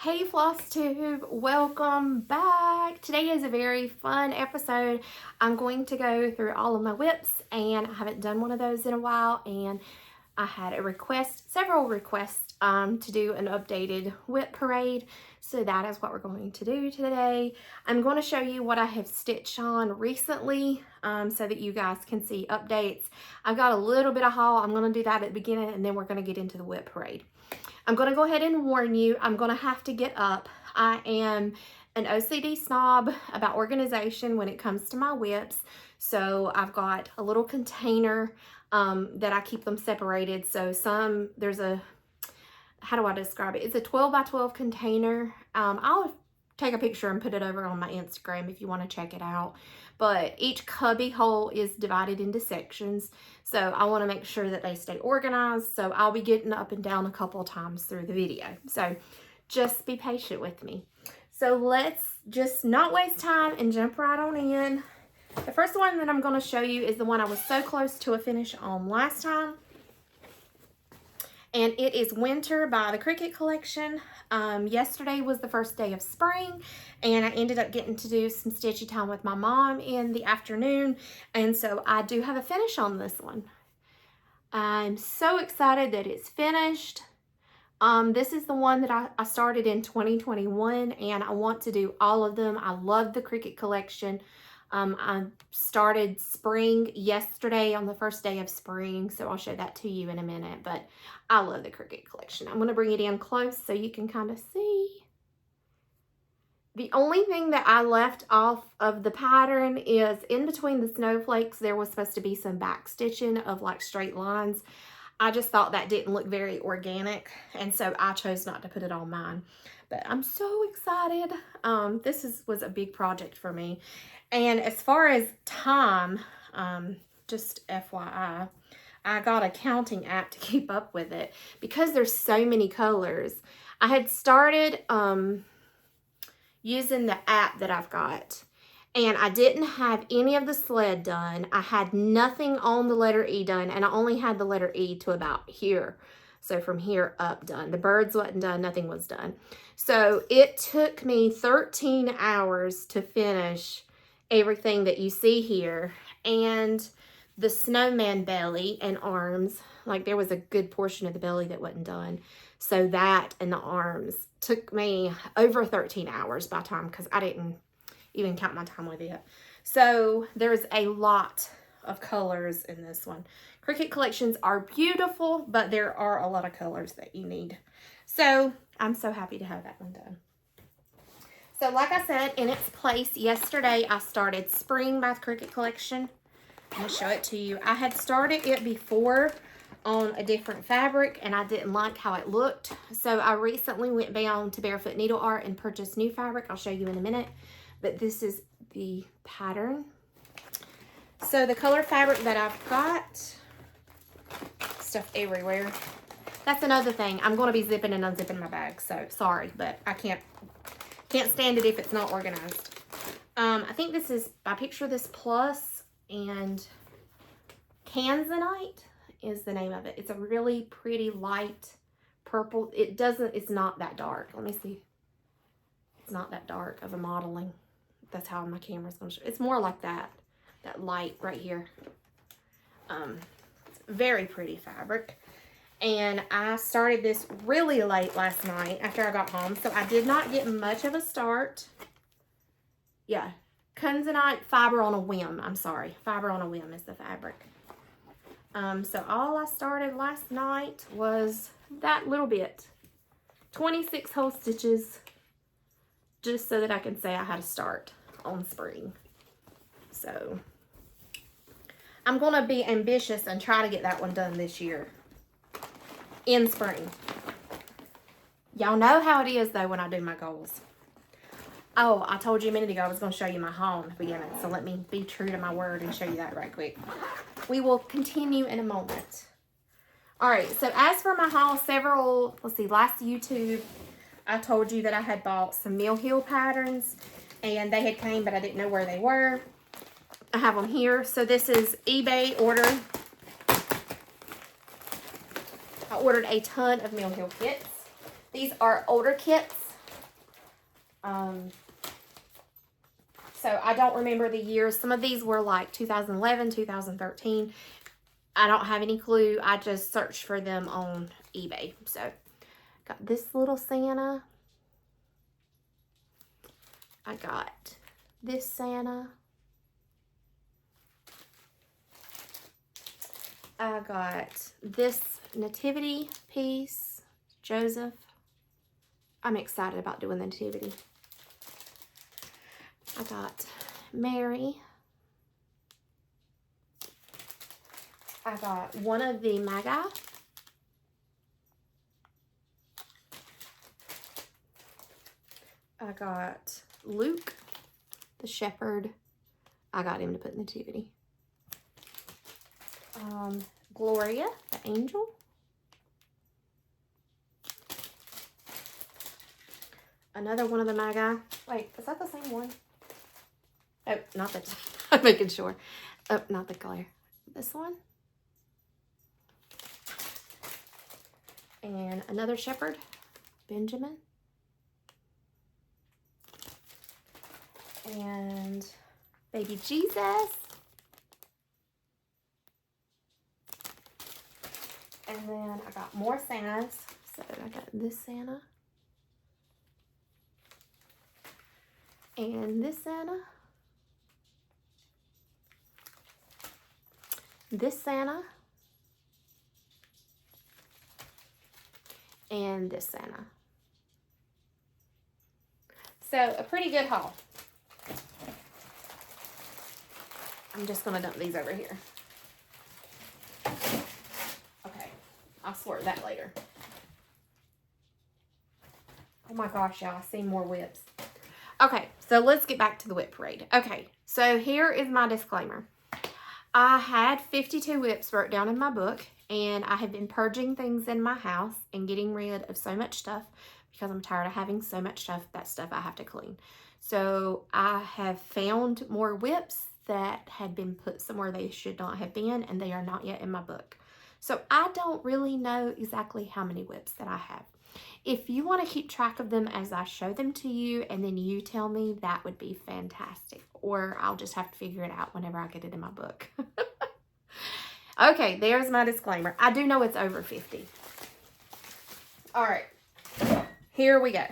Hey FlossTube, welcome back. Today is a very fun episode. I'm going to go through all of my WIPs, and I haven't done one of those in a while, and I had a request, several requests to do an updated WIP parade. So that is what we're going to do today. I'm going to show you what I have stitched on recently so that you guys can see updates. I've got a little bit of haul. I'm going to do that at the beginning, and then we're going to get into the WIP parade. I'm going to go ahead and warn you, I'm going to have to get up. I am an OCD snob about organization when it comes to my WIPs. So I've got a little container that I keep them separated. So there's a, how do I describe it? It's a 12 by 12 container. I'll take a picture and put it over on my Instagram if you want to check it out. But each cubby hole is divided into sections. So I want to make sure that they stay organized. So I'll be getting up and down a couple of times through the video. So just be patient with me. So let's just not waste time and jump right on in. The first one that I'm going to show you is the one I was so close to a finish on last time. And it is Winter by the Cricut collection. Yesterday was the first day of spring, and I ended up getting to do some stitchy time with my mom in the afternoon, and so I do have a finish on this one. I'm so excited that it's finished. This is the one that I started in 2021, and I want to do all of them. I love the Cricut collection. I started spring yesterday on the first day of spring, so I'll show that to you in a minute, but I love the Cricut collection. I'm going to bring it in close so you can kind of see. The only thing that I left off of the pattern is in between the snowflakes, there was supposed to be some back stitching of like straight lines. I just thought that didn't look very organic, and so I chose not to put it on mine. But I'm so excited. This was a big project for me. And as far as time, just FYI, I got a counting app to keep up with it because there's so many colors. I had started using the app that I've got, and I didn't have any of the sled done. I had nothing on the letter E done, and I only had the letter E to about here. So from here up done. The birds wasn't done, nothing was done. So it took me 13 hours to finish everything that you see here. And the snowman belly and arms, like there was a good portion of the belly that wasn't done. So that and the arms took me over 13 hours by time, because I didn't even count my time with it. So there's a lot of colors in this one. Cricut collections are beautiful, but there are a lot of colors that you need. So I'm so happy to have that one done. So like I said, in its place yesterday, I started Spring by the Cricut collection. I'm going to show it to you. I had started it before on a different fabric, and I didn't like how it looked. So I recently went down to Barefoot Needle Art and purchased new fabric. I'll show you in a minute. But this is the pattern. So the color fabric that I've got, stuff everywhere. That's another thing. I'm going to be zipping and unzipping my bag. So sorry, but I can't stand it if it's not organized. I think this is, I picture this Plus, and Kansanite is the name of it. It's a really pretty light purple. It's not that dark. Let me see. It's not that dark of a modeling. That's how my camera's going to show. It's more like that light right here. It's very pretty fabric. And I started this really late last night after I got home, so I did not get much of a start. Yeah, Kansanite Fiber on a Whim. I'm sorry, Fiber on a Whim is the fabric. So all I started last night was that little bit. 26 whole stitches, just so that I can say I had a start on spring. So I'm going to be ambitious and try to get that one done this year in spring. Y'all know how it is though when I do my goals. Oh, I told you a minute ago I was going to show you my haul in the beginning, so let me be true to my word and show you that right quick. We will continue in a moment. All right, so as for my haul, last YouTube, I told you that I had bought some Mill Hill patterns, and they had came, but I didn't know where they were. I have them here. So this is eBay order. I ordered a ton of Mill Hill kits. These are older kits. So I don't remember the years. Some of these were like 2011, 2013. I don't have any clue. I just searched for them on eBay. So got this little Santa. I got this Santa. I got this nativity piece, Joseph. I'm excited about doing the nativity. I got Mary. I got one of the Magi. I got Luke, the shepherd. I got him to put in the nativity. Gloria, the angel. Another one of the Magi. Wait, is that the same one? Oh, not that. I'm making sure. Oh, not the color. This one. And another shepherd, Benjamin. And baby Jesus. And then I got more Santas. So I got this Santa. And this Santa. This Santa. And this Santa. So a pretty good haul. I'm just going to dump these over here. Okay. I'll sort that later. Oh my gosh, y'all. I see more whips. Okay. So let's get back to the WIP Parade. Okay. So here is my disclaimer. I had 52 whips wrote down in my book. And I have been purging things in my house and getting rid of so much stuff because I'm tired of having so much stuff. That stuff I have to clean. So I have found more whips that had been put somewhere they should not have been, and they are not yet in my book. So I don't really know exactly how many whips that I have. If you want to keep track of them as I show them to you and then you tell me, that would be fantastic. Or I'll just have to figure it out whenever I get it in my book. Okay, there's my disclaimer. I do know it's over 50. All right, here we go.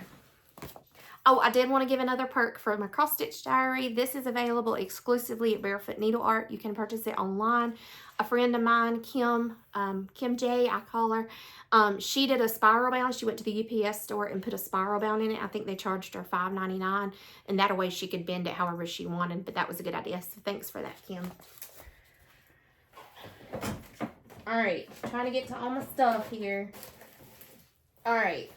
Oh, I did want to give another perk for my cross stitch diary. This is available exclusively at Barefoot Needle Art. You can purchase it online. A friend of mine, Kim J, I call her, she did a spiral bound. She went to the UPS store and put a spiral bound in it. I think they charged her $5.99, and that way she could bend it however she wanted, but that was a good idea. So thanks for that, Kim. All right, trying to get to all my stuff here. All right,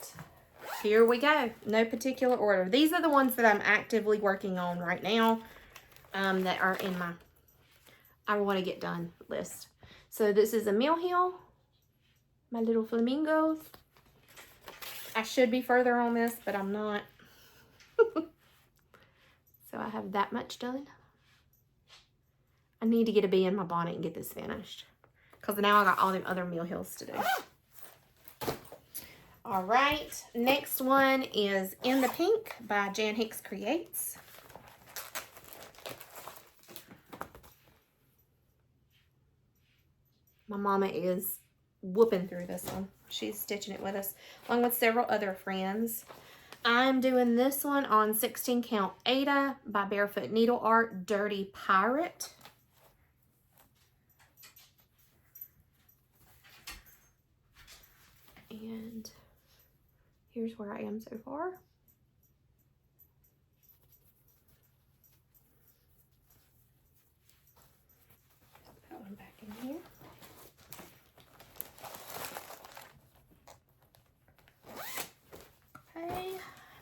here we go. No particular order. These are the ones that I'm actively working on right now, that are in my I want to get done list. So this is a Mill Hill, my little Flamingos. I should be further on this, but I'm not. So I have that much done. I need to get a bee in my bonnet and get this finished, because now I got all them other Mill Hills to do. All right, next one is In the Pink by Jan Hicks Creates. My mama is whooping through this one. She's stitching it with us, along with several other friends. I'm doing this one on 16 count Ada by Barefoot Needle Art, Dirty Pirate. And here's where I am so far. Put that one back in here. Okay,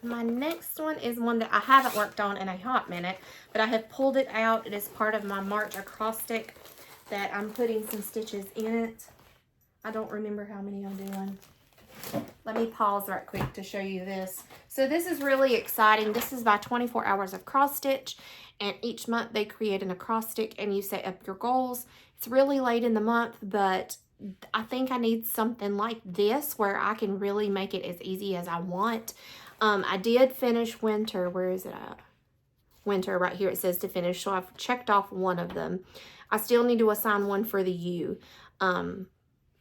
my next one is one that I haven't worked on in a hot minute, but I have pulled it out. It is part of my March acrostic that I'm putting some stitches in it. I don't remember how many I'm doing. Let me pause right quick to show you this. So this is really exciting. This is by 24 Hours of Cross Stitch, and each month they create an acrostic and you set up your goals. It's really late in the month, but I think I need something like this where I can really make it as easy as I want. I did finish winter. Where is it at? Winter, right here it says to finish. So I've checked off one of them. I still need to assign one for the U.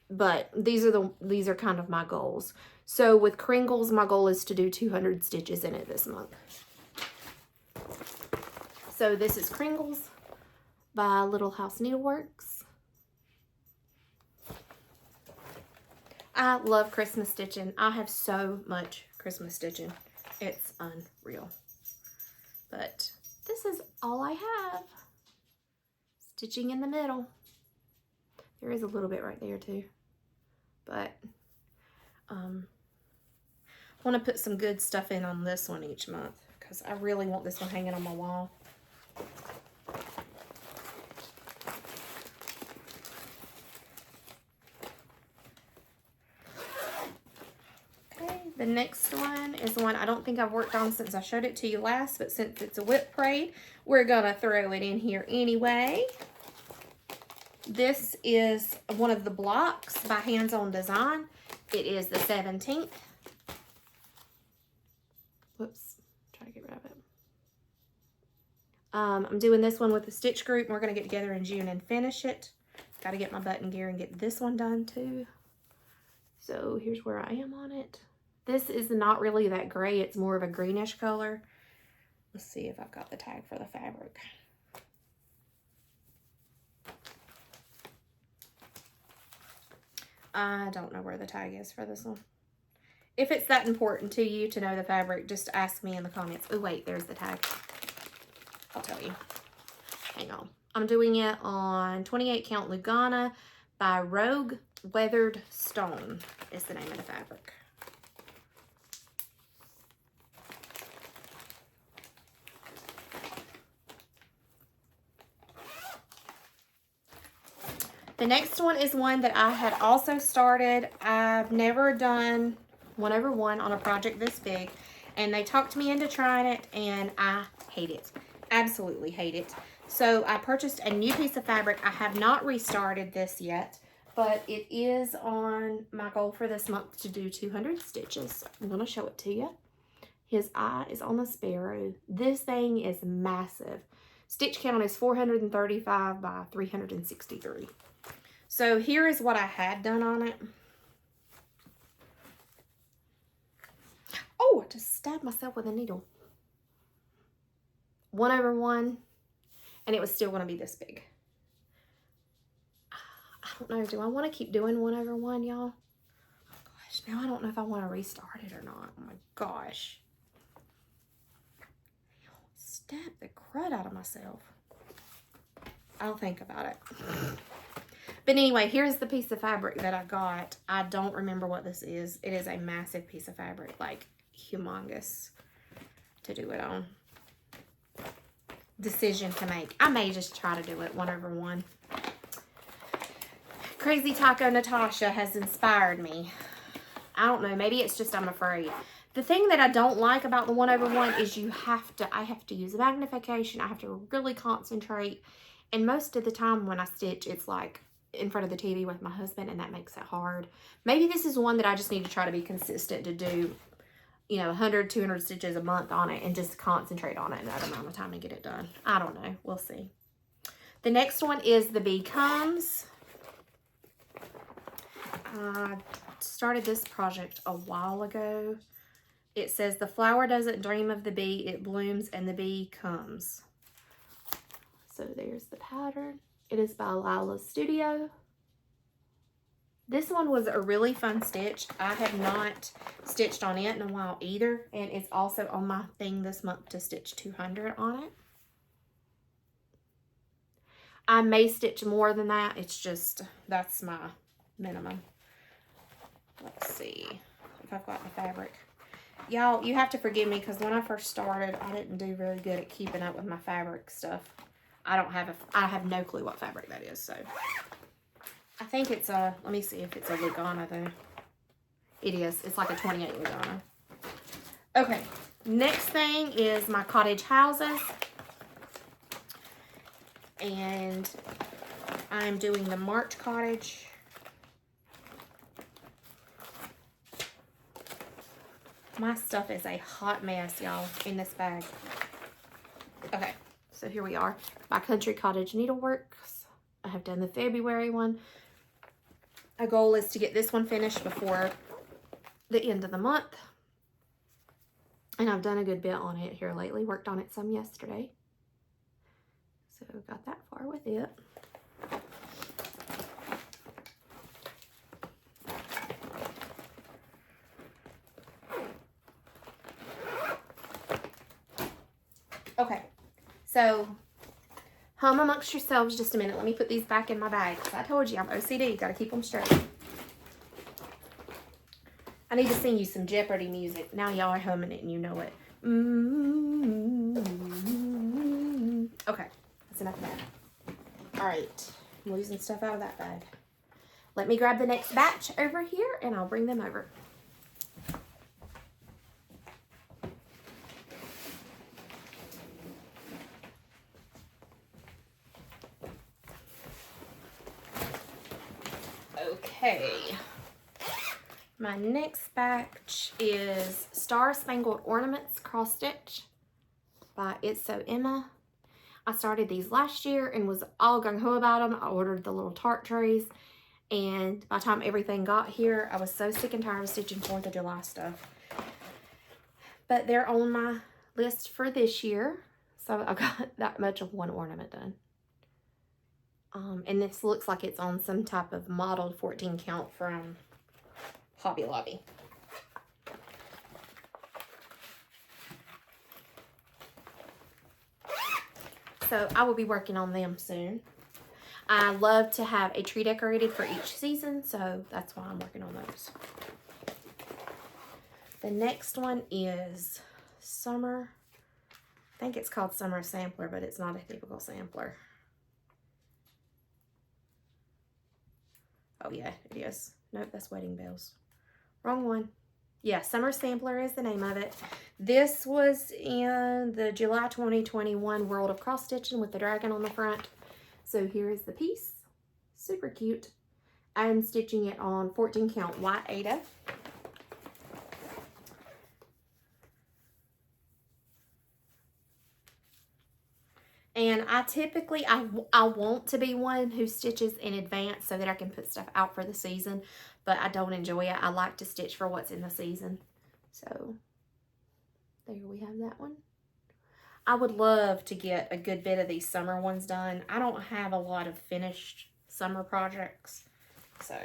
But these are kind of my goals. So with Kringles, my goal is to do 200 stitches in it this month. So this is Kringles by Little House Needleworks. I love Christmas stitching. I have so much Christmas stitching. It's unreal. But this is all I have. Stitching in the middle. There is a little bit right there too. But I want to put some good stuff in on this one each month because I really want this one hanging on my wall. The next one is the one I don't think I've worked on since I showed it to you last, but since it's a WIP Parade, we're gonna throw it in here anyway. This is one of the blocks by Hands On Design. It is the 17th. Whoops, try to get rid of it. I'm doing this one with the Stitch Group. And we're gonna get together in June and finish it. Got to get my button gear and get this one done too. So here's where I am on it. This is not really that gray. It's more of a greenish color. Let's see if I've got the tag for the fabric. I don't know where the tag is for this one. If it's that important to you to know the fabric, just ask me in the comments. Oh, wait, there's the tag. I'll tell you. Hang on. I'm doing it on 28 count Lugana by Rogue Weathered Stone is the name of the fabric. The next one is one that I had also started. I've never done 1/1 on a project this big, and they talked me into trying it, and I hate it. Absolutely hate it. So I purchased a new piece of fabric. I have not restarted this yet, but it is on my goal for this month to do 200 stitches. I'm going to show it to you. His eye is on the Sparrow. This thing is massive. Stitch count is 435 by 363. So here is what I had done on it. Oh, I just stabbed myself with a needle. 1/1, and it was still going to be this big. I don't know. Do I want to keep doing 1/1, y'all? Oh, gosh, now I don't know if I want to restart it or not. Oh, my gosh. Stab the crud out of myself. I'll think about it. But anyway, here's the piece of fabric that I got. I don't remember what this is. It is a massive piece of fabric, like humongous to do it on. Decision to make. I may just try to do it 1/1. Crazy Taco Natasha has inspired me. I don't know. Maybe it's just I'm afraid. The thing that I don't like about the 1/1 is I have to use magnification. I have to really concentrate. And most of the time when I stitch, it's like in front of the TV with my husband, and that makes it hard. Maybe this is one that I just need to try to be consistent to do, you know, 100, 200 stitches a month on it and just concentrate on it in that amount of time and get it done. I don't know. We'll see. The next one is The Bee Comes. I started this project a while ago. It says, the flower doesn't dream of the bee, it blooms and the bee comes. So there's the pattern. It is by Lila's Studio. This one was a really fun stitch. I have not stitched on it in a while either, and it's also on my thing this month to stitch 200 on it. I may stitch more than that. It's just, that's my minimum. Let's see if I've got the fabric. Y'all, you have to forgive me because when I first started, I didn't do really good at keeping up with my fabric stuff. I have no clue what fabric that is, so. I think it's a, let me see if it's a Lugana though. It is. It's like a 28 Lugana. Okay, next thing is my cottage houses. And I'm doing the March cottage. My stuff is a hot mess, y'all, in this bag. Okay, so here we are. My Country Cottage Needleworks. I have done the February one. Our goal is to get this one finished before the end of the month. And I've done a good bit on it here lately. Worked on it some yesterday. So got that far with it. Okay, so hum amongst yourselves just a minute. Let me put these back in my bag. I told you I'm OCD. Got to keep them straight. I need to sing you some Jeopardy music. Now y'all are humming it and you know it. Okay, that's enough of that. All right, I'm losing stuff out of that bag. Let me grab the next batch over here and I'll bring them over. Okay, my next batch is Star Spangled Ornaments Cross Stitch by It's So Emma. I started these last year and was all gung-ho about them. I ordered the little tart trays, and by the time everything got here, I was so sick and tired of stitching 4th of July stuff. But they're on my list for this year, so I got that much of one ornament done. And this looks like it's on some type of modeled 14 count from Hobby Lobby. So I will be working on them soon. I love to have a tree decorated for each season, so that's why I'm working on those. The next one is Summer. I think it's called Summer Sampler, but it's not a typical sampler. Oh yeah, it is. Nope, that's Wedding Bells. Wrong one. Yeah, Summer Sampler is the name of it. This was in the July 2021 World of Cross Stitching with the dragon on the front. So here is the piece. Super cute. I'm stitching it on 14 count white Ada. And I typically, I want to be one who stitches in advance so that I can put stuff out for the season, but I don't enjoy it. I like to stitch for what's in the season. So there we have that one. I would love to get a good bit of these summer ones done. I don't have a lot of finished summer projects, so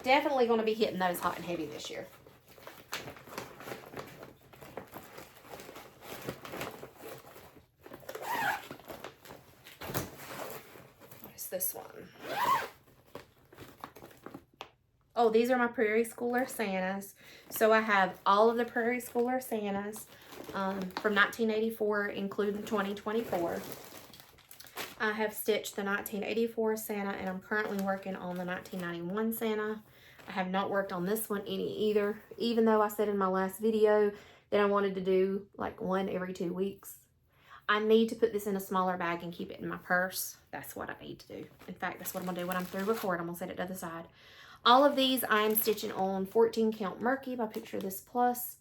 definitely going to be hitting those hot and heavy this year. This one. Oh, these are my Prairie Schooler Santas. So I have all of the Prairie Schooler Santas from 1984, including 2024. I have stitched the 1984 Santa, and I'm currently working on the 1991 Santa. I have not worked on this one any either, even though I said in my last video that I wanted to do like one every 2 weeks. I need to put this in a smaller bag and keep it in my purse. That's what I need to do. In fact, that's what I'm going to do when I'm through recording. I'm going to set it to the side. All of these I'm stitching on 14 count Murky by Picture This Plus.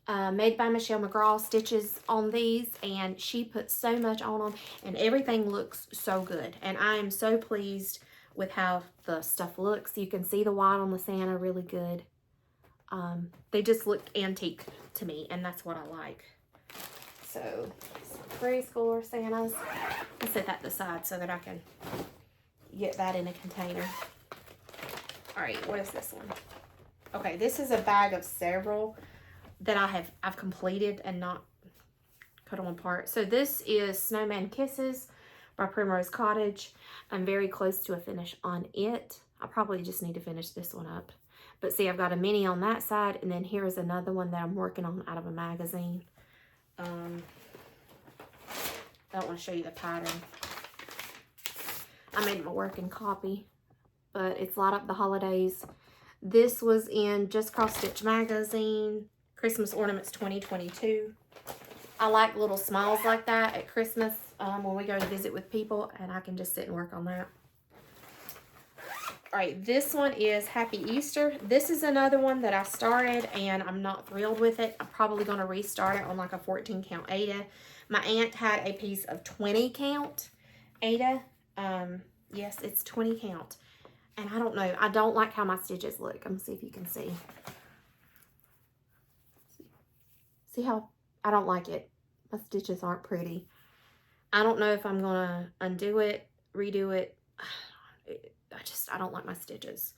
Made by Michelle McGraw stitches on these, and she puts so much on them, and everything looks so good. And I am so pleased with how the stuff looks. You can see the white on the Santa really good. They just look antique to me, and that's what I like. So, Prairie Schooler Santas. I'll set that to the side so that I can get that in a container. Alright, what is this one? Okay, this is a bag of several that I've completed and not cut them apart. So this is Snowman Kisses by Primrose Cottage. I'm very close to a finish on it. I probably just need to finish this one up. But see, I've got a mini on that side, and then here's another one that I'm working on out of a magazine. I don't want to show you the pattern. I made my working copy, but it's Light Up the Holidays. This was in Just Cross Stitch Magazine, Christmas Ornaments 2022. I like little smiles like that at Christmas when we go to visit with people, and I can just sit and work on that. All right, this one is Happy Easter. This is another one that I started and I'm not thrilled with it. I'm probably going to restart it on like a 14 count Aida. My aunt had a piece of 20 count Aida. Yes, it's 20 count. And I don't know. I don't like how my stitches look. Let me see if you can see. See how I don't like it. My stitches aren't pretty. I don't know if I'm going to undo it, redo it. I don't like my stitches.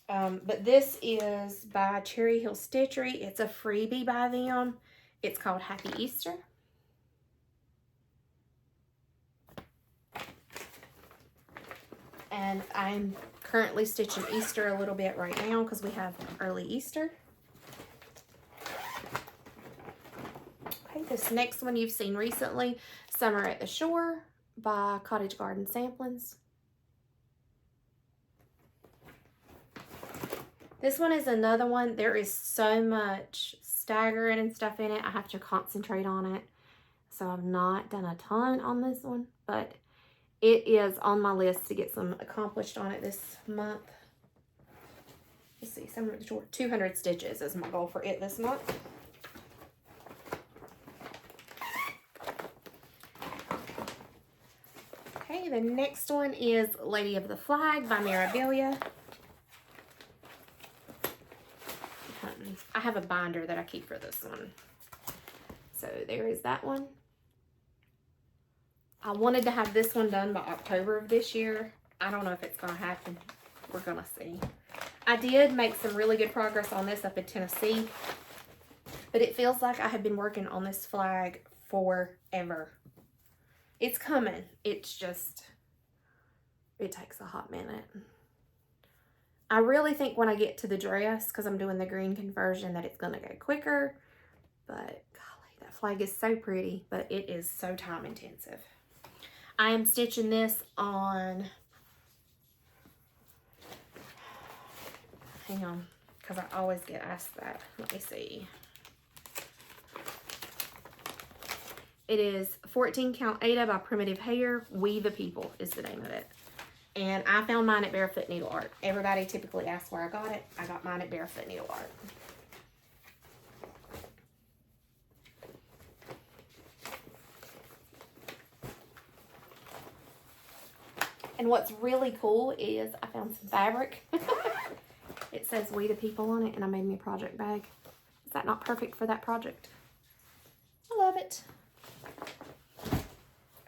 But this is by Cherry Hill Stitchery. It's a freebie by them. It's called Happy Easter. And I'm currently stitching Easter a little bit right now because we have early Easter. Okay, this next one you've seen recently, Summer at the Shore by Cottage Garden Samplings. This one is another one. There is so much staggering and stuff in it. I have to concentrate on it. So I've not done a ton on this one, but it is on my list to get some accomplished on it this month. Let's see, 200 stitches is my goal for it this month. Okay, the next one is Lady of the Flag by Mirabilia. I have a binder that I keep for this one. So there is that one. I wanted to have this one done by October of this year. I don't know if it's going to happen. We're going to see. I did make some really good progress on this up in Tennessee. But it feels like I have been working on this flag forever. It's coming. It's just, it takes a hot minute. I really think when I get to the dress, because I'm doing the green conversion, that it's going to go quicker. But golly, that flag is so pretty, but it is so time intensive. I am stitching this on, hang on, because I always get asked that. Let me see. It is 14 Count Aida by Primitive Hair. We the People is the name of it. And I found mine at Barefoot Needle Art. Everybody typically asks where I got it. I got mine at Barefoot Needle Art. And what's really cool is I found some fabric. It says We the People on it, and I made me a project bag. Is that not perfect for that project? I love it.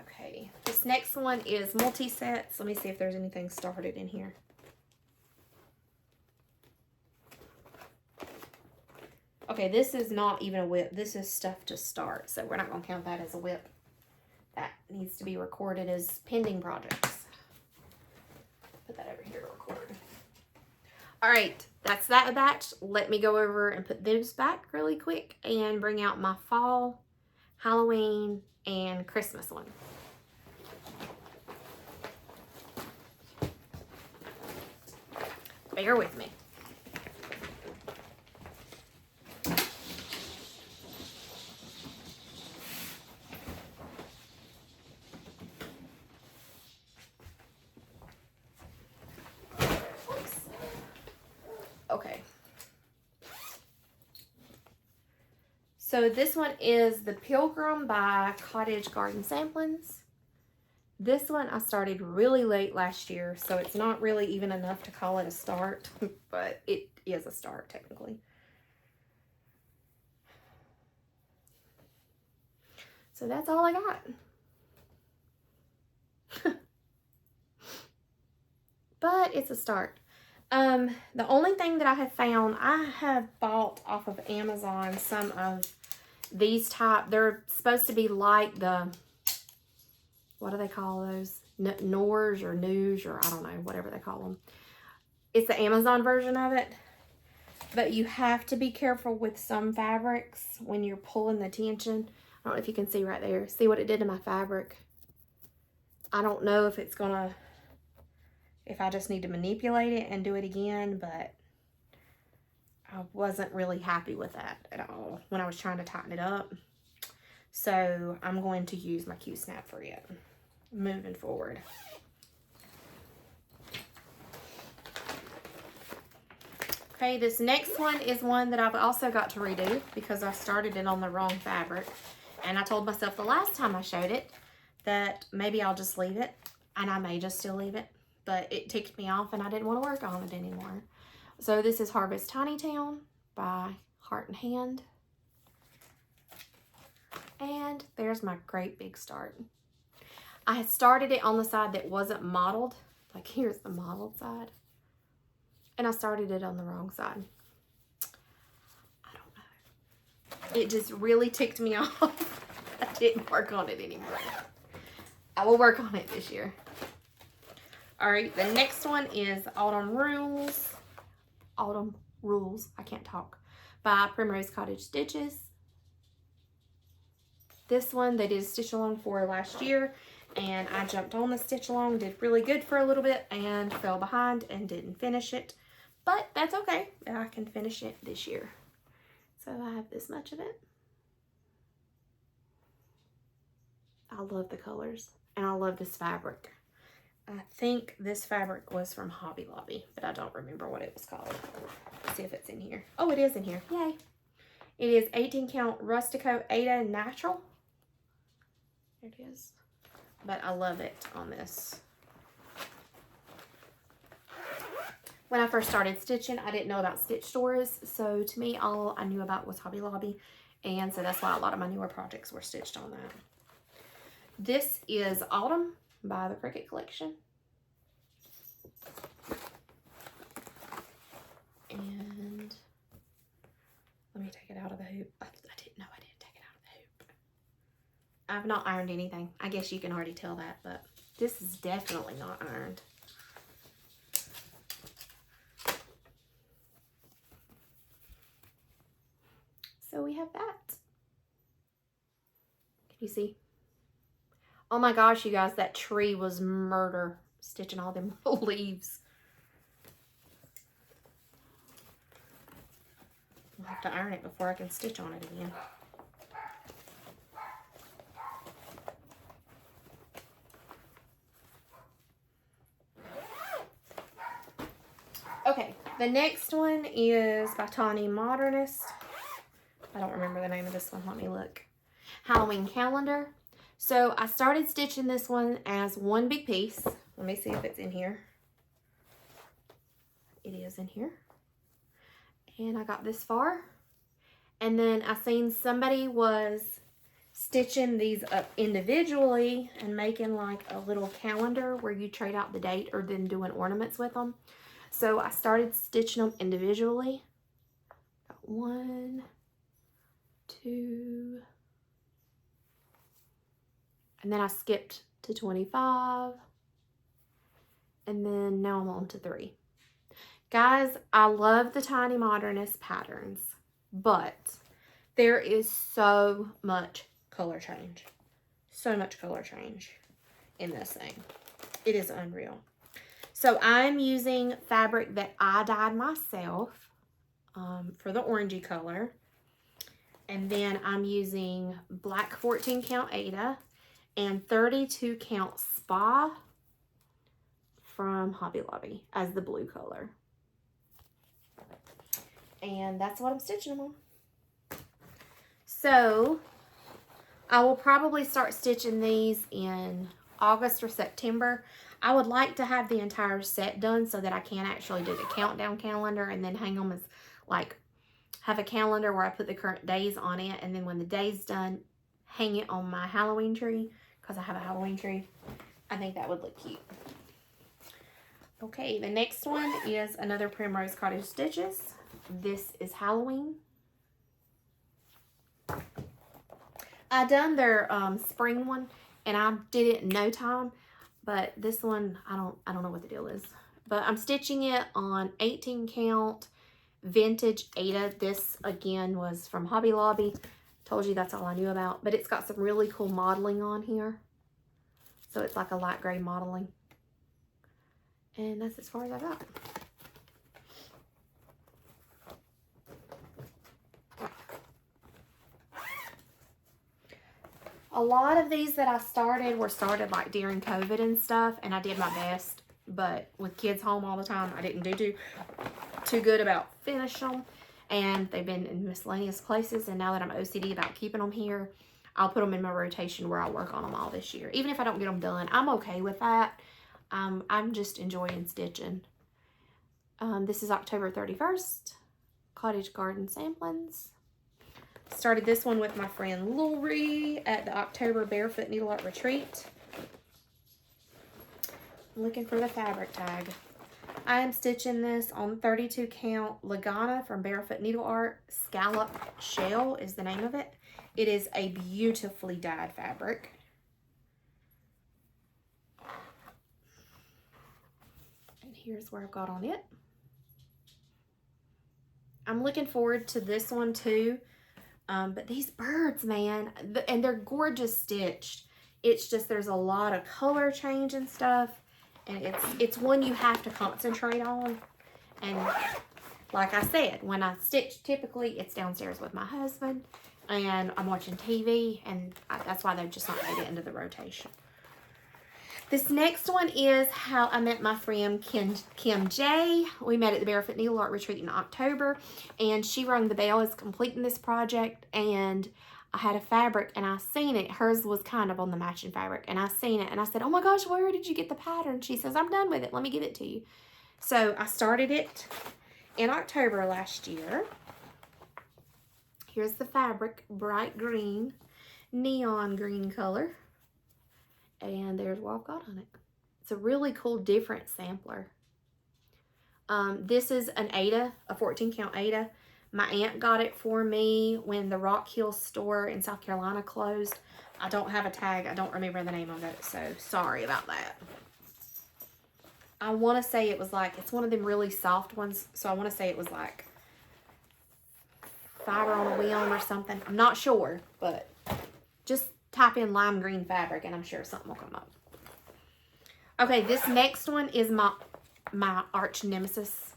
Okay, this next one is Multisets. Let me see if there's anything started in here. Okay, this is not even a WIP. This is stuff to start, so we're not going to count that as a WIP. That needs to be recorded as pending projects. Put that over here to record. All right, that's that batch. Let me go over and put those back really quick and bring out my fall, Halloween, and Christmas one. Bear with me. Okay. So this one is the Pilgrim by Cottage Garden Samplings. This one I started really late last year, so it's not really even enough to call it a start, but it is a start technically. So that's all I got. But it's a start. The only thing that I have found, I have bought off of Amazon some of these type. They're supposed to be like the, what do they call those? Noors or News or I don't know, whatever they call them. It's the Amazon version of it. But you have to be careful with some fabrics when you're pulling the tension. I don't know if you can see right there. See what it did to my fabric? I don't know if it's gonna, if I just need to manipulate it and do it again, but I wasn't really happy with that at all when I was trying to tighten it up. So I'm going to use my Q-snap for it moving forward. Okay, this next one is one that I've also got to redo because I started it on the wrong fabric. And I told myself the last time I showed it that maybe I'll just leave it. And I may just still leave it. But it ticked me off and I didn't want to work on it anymore. So this is Harvest Tiny Town by Heart and Hand. And there's my great big start. I had started it on the side that wasn't modeled. Like here's the modeled side. And I started it on the wrong side. I don't know. It just really ticked me off. I didn't work on it anymore. I will work on it this year. All right, the next one is Autumn Rules. Autumn Rules, I can't talk, by Primrose Cottage Stitches. This one they did a stitch along for last year, and I jumped on the stitch along, did really good for a little bit, and fell behind and didn't finish it. But that's okay, I can finish it this year. So I have this much of it. I love the colors, and I love this fabric. I think this fabric was from Hobby Lobby, but I don't remember what it was called. Let's see if it's in here. Oh, it is in here. Yay. It is 18 count Rustico Ada Natural. There it is. But I love it on this. When I first started stitching, I didn't know about stitch stores. So to me, all I knew about was Hobby Lobby. And so that's why a lot of my newer projects were stitched on that. This is Autumn by the Cricut collection. And let me take it out of the hoop. I didn't know I didn't take it out of the hoop. I've not ironed anything. I guess you can already tell that, but this is definitely not ironed. So we have that. Can you see? Oh my gosh, you guys, that tree was murder. Stitching all them leaves. I'll have to iron it before I can stitch on it again. Okay, the next one is by Tawny Modernist. I don't remember the name of this one. Let me look. Halloween Calendar. So I started stitching this one as one big piece. Let me see if it's in here. It is in here. And I got this far. And then I seen somebody was stitching these up individually and making like a little calendar where you trade out the date or then doing ornaments with them. So I started stitching them individually. Got 1, 2, and then I skipped to 25, and then now I'm on to 3. Guys, I love the Tiny Modernist patterns, but there is so much color change. So much color change in this thing. It is unreal. So I'm using fabric that I dyed myself for the orangey color. And then I'm using black 14 count Ada and 32 count Spa from Hobby Lobby as the blue color. And that's what I'm stitching them on. So I will probably start stitching these in August or September. I would like to have the entire set done so that I can actually do the countdown calendar and then hang them as like, have a calendar where I put the current days on it, and then when the day's done, hang it on my Halloween tree, because I have a Halloween tree. I think that would look cute. Okay, the next one is another Primrose Cottage Stitches. This is Halloween. I done their spring one, and I did it in no time, but this one, I don't know what the deal is. But I'm stitching it on 18 count vintage Ada. This again was from Hobby Lobby. Told you that's all I knew about, but it's got some really cool modeling on here. So it's like a light gray modeling. And that's as far as I got. A lot of these that I started were started like during COVID and stuff, and I did my best. But with kids home all the time, I didn't do too good about finishing them. And they've been in miscellaneous places. And now that I'm OCD about keeping them here, I'll put them in my rotation where I'll work on them all this year. Even if I don't get them done, I'm okay with that. I'm just enjoying stitching. This is October 31st. Cottage Garden Samplings. Started this one with my friend Lori at the October Barefoot Needle Art Retreat. I'm looking for the fabric tag. I am stitching this on 32 count Lagana from Barefoot Needle Art. Scallop Shell is the name of it. It is a beautifully dyed fabric. And here's where I've got on it. I'm looking forward to this one too. But these birds, man, and they're gorgeous stitched. It's just there's a lot of color change and stuff. And it's one you have to concentrate on. And like I said, when I stitch, typically it's downstairs with my husband. And I'm watching TV. And that's why they've just not made it into the rotation. This next one is how I met my friend Kim J. We met at the Barefoot Needle Art Retreat in October. And she rung the bell as completing this project. And I had a fabric and I seen it. Hers was kind of on the matching fabric. And I seen it and I said, oh my gosh, where did you get the pattern? She says, I'm done with it. Let me give it to you. So I started it in October last year. Here's the fabric, bright green, neon green color. And there's what I've got on it. It's a really cool, different sampler. This is an Ada, a 14 count Ada. My aunt got it for me when the Rock Hill store in South Carolina closed. I don't have a tag. I don't remember the name of it, so sorry about that. I want to say it was like, it's one of them really soft ones, so I want to say it was like fiber on a wheel or something. I'm not sure, but just type in lime green fabric and I'm sure something will come up. Okay, this next one is my arch nemesis.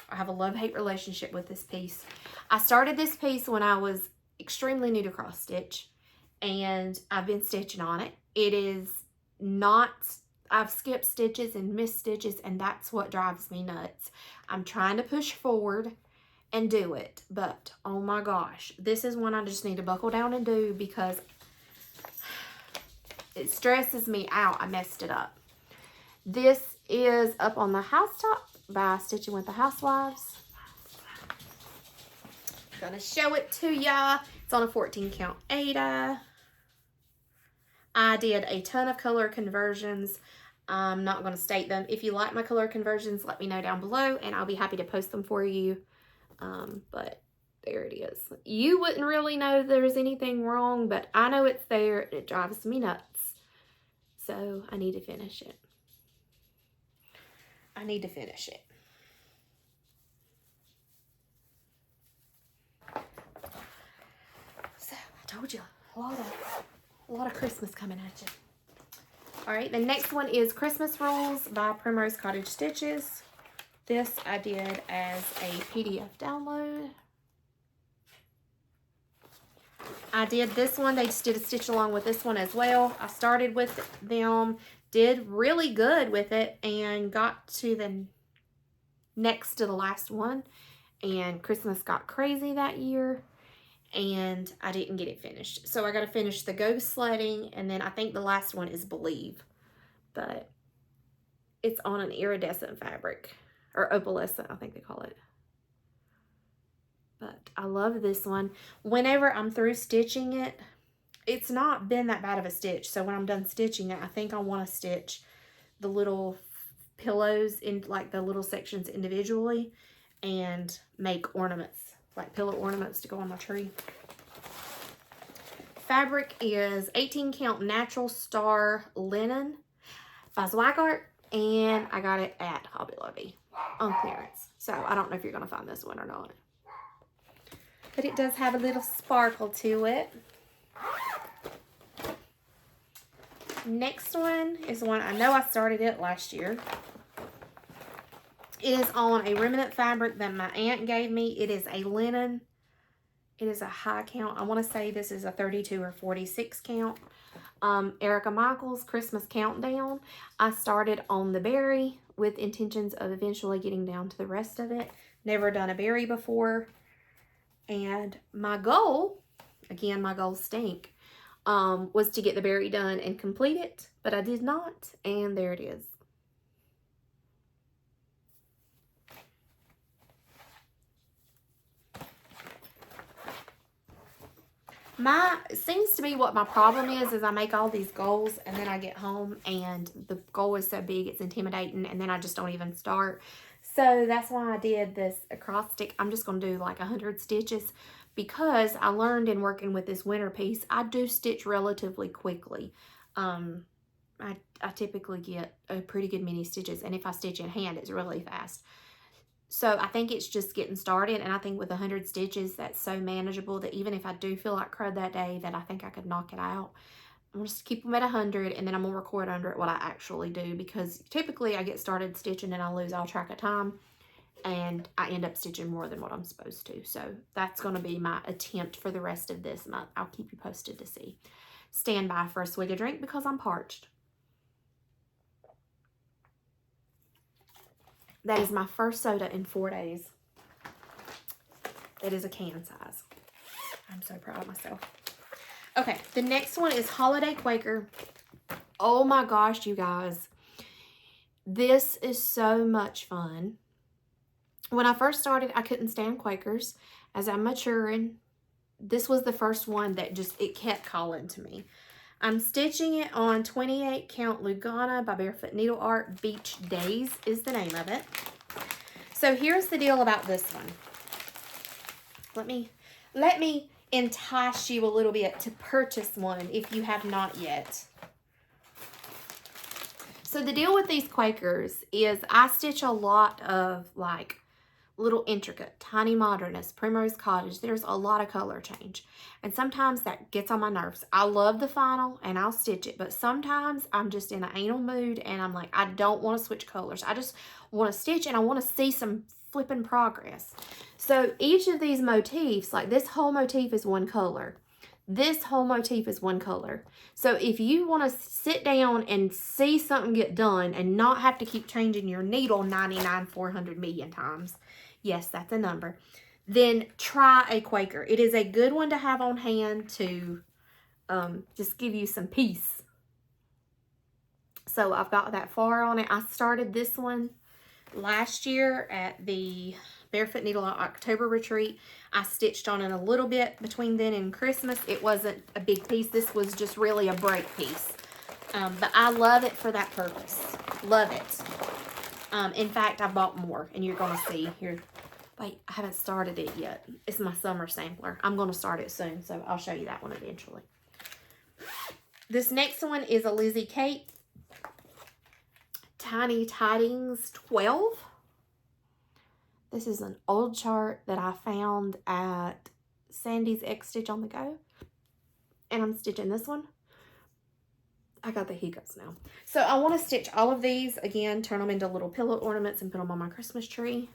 I have a love-hate relationship with this piece. I started this piece when I was extremely new to cross stitch and I've been stitching on it. It is not, I've skipped stitches and missed stitches and that's what drives me nuts. I'm trying to push forward and do it, but oh my gosh, this is one I just need to buckle down and do because it stresses me out. I messed it up. This is Up on the Housetop by Stitching with the Housewives. I'm gonna show it to ya. It's on a 14 count Ada. I did a ton of color conversions. I'm not gonna state them. If you like my color conversions, let me know down below and I'll be happy to post them for you. But there it is. You wouldn't really know there's anything wrong, but I know it's there. It drives me nuts. So I need to finish it. I need to finish it. So I told you, a lot of Christmas coming at you. All right, the next one is Christmas Rules by Primrose Cottage Stitches. This I did as a PDF download. I did this one. They just did a stitch along with this one as well. I started with them, did really good with it, and got to the next to the last one. And Christmas got crazy that year, and I didn't get it finished. So I got to finish the Go Sledding, and then I think the last one is Believe. But it's on an iridescent fabric, or opalescent, I think they call it. But I love this one. Whenever I'm through stitching it, it's not been that bad of a stitch. So when I'm done stitching it, I think I want to stitch the little pillows in like the little sections individually and make ornaments, like pillow ornaments to go on my tree. Fabric is 18 count Natural Star Linen by Zweigart, and I got it at Hobby Lobby on clearance. So I don't know if you're going to find this one or not. But it does have a little sparkle to it. Next one is one I know I started it last year. It is on a remnant fabric that my aunt gave me. It is a linen. It is a high count. I want to say this is a 32 or 46 count. Erica Michaels, Christmas Countdown. I started on the berry with intentions of eventually getting down to the rest of it. Never done a berry before. And my goal, again, my goals stink, was to get the berry done and complete it, but I did not, and there it is. It seems to be what my problem is I make all these goals and then I get home and the goal is so big it's intimidating and then I just don't even start. So that's why I did this acrostic. I'm just going to do like 100 stitches because I learned in working with this winter piece, I do stitch relatively quickly. I typically get a pretty good many stitches, and if I stitch in hand, it's really fast. So I think it's just getting started, and I think with 100 stitches, that's so manageable that even if I do feel like crud that day, that I think I could knock it out. I'm just keep them at 100, and then I'm going to record under it what I actually do, because typically I get started stitching and I lose all track of time, and I end up stitching more than what I'm supposed to. So that's going to be my attempt for the rest of this month. I'll keep you posted to see. Stand by for a swig of drink because I'm parched. That is my first soda in 4 days. It is a can size. I'm so proud of myself. Okay, the next one is Holiday Quaker. Oh my gosh, you guys. This is so much fun. When I first started, I couldn't stand Quakers. As I'm maturing, this was the first one that it kept calling to me. I'm stitching it on 28 count Lugana by Barefoot Needle Art. Beach Days is the name of it. So here's the deal about this one. Let me entice you a little bit to purchase one if you have not yet. So the deal with these Quakers is I stitch a lot of like little intricate, tiny modernist, Primrose Cottage. There's a lot of color change. And sometimes that gets on my nerves. I love the final and I'll stitch it. But sometimes I'm just in an anal mood and I'm like, I don't want to switch colors. I just want to stitch and I want to see some flipping progress. So each of these motifs, like this whole motif is one color. This whole motif is one color. So if you want to sit down and see something get done and not have to keep changing your needle 400 million times, yes, that's a number, then try a Quaker. It is a good one to have on hand to just give you some peace. So I've got that far on it. I started this one last year at the Barefoot Needle October retreat. I stitched on it a little bit between then and Christmas. It wasn't a big piece. This was just really a break piece. But I love it for that purpose. Love it. In fact, I bought more, and you're going to see here. Wait, I haven't started it yet. It's my summer sampler. I'm going to start it soon, so I'll show you that one eventually. This next one is a Lizy Kate Tiny Tidings 12. This is an old chart that I found at Sandy's X Stitch on the Go. And I'm stitching this one. I got the hiccups now. So I want to stitch all of these. Again, turn them into little pillow ornaments and put them on my Christmas tree.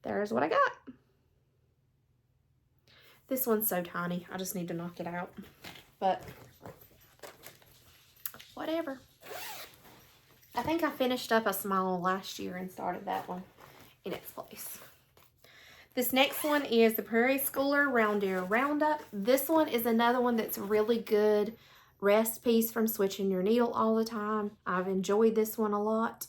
There's what I got. This one's so tiny. I just need to knock it out. But whatever. I think I finished up a small last year and started that one in its place. This next one is the Prairie Schooler Reindeer Roundup. This one is another one that's really good rest piece from switching your needle all the time. I've enjoyed this one a lot.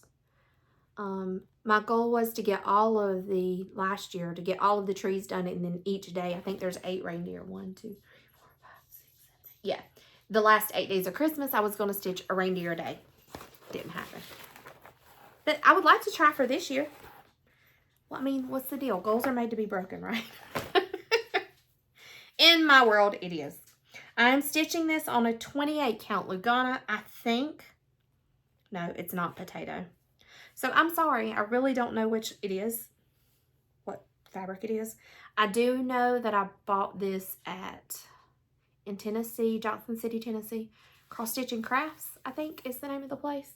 My goal was to get last year, to get all of the trees done, and then each day, I think there's 8 reindeer. 1, 2, 3, 4, 5, 6, 7. Yeah. The last 8 days of Christmas, I was going to stitch a reindeer a day. Didn't happen. But I would like to try for this year. Well, I mean, what's the deal? Goals are made to be broken, right? In my world, it is. I'm stitching this on a 28 count Lugana, I think. No, it's not potato. So I'm sorry, I really don't know which it is, what fabric it is. I do know that I bought this in Tennessee, Johnson City, Tennessee. Cross Stitch and Crafts, I think is the name of the place.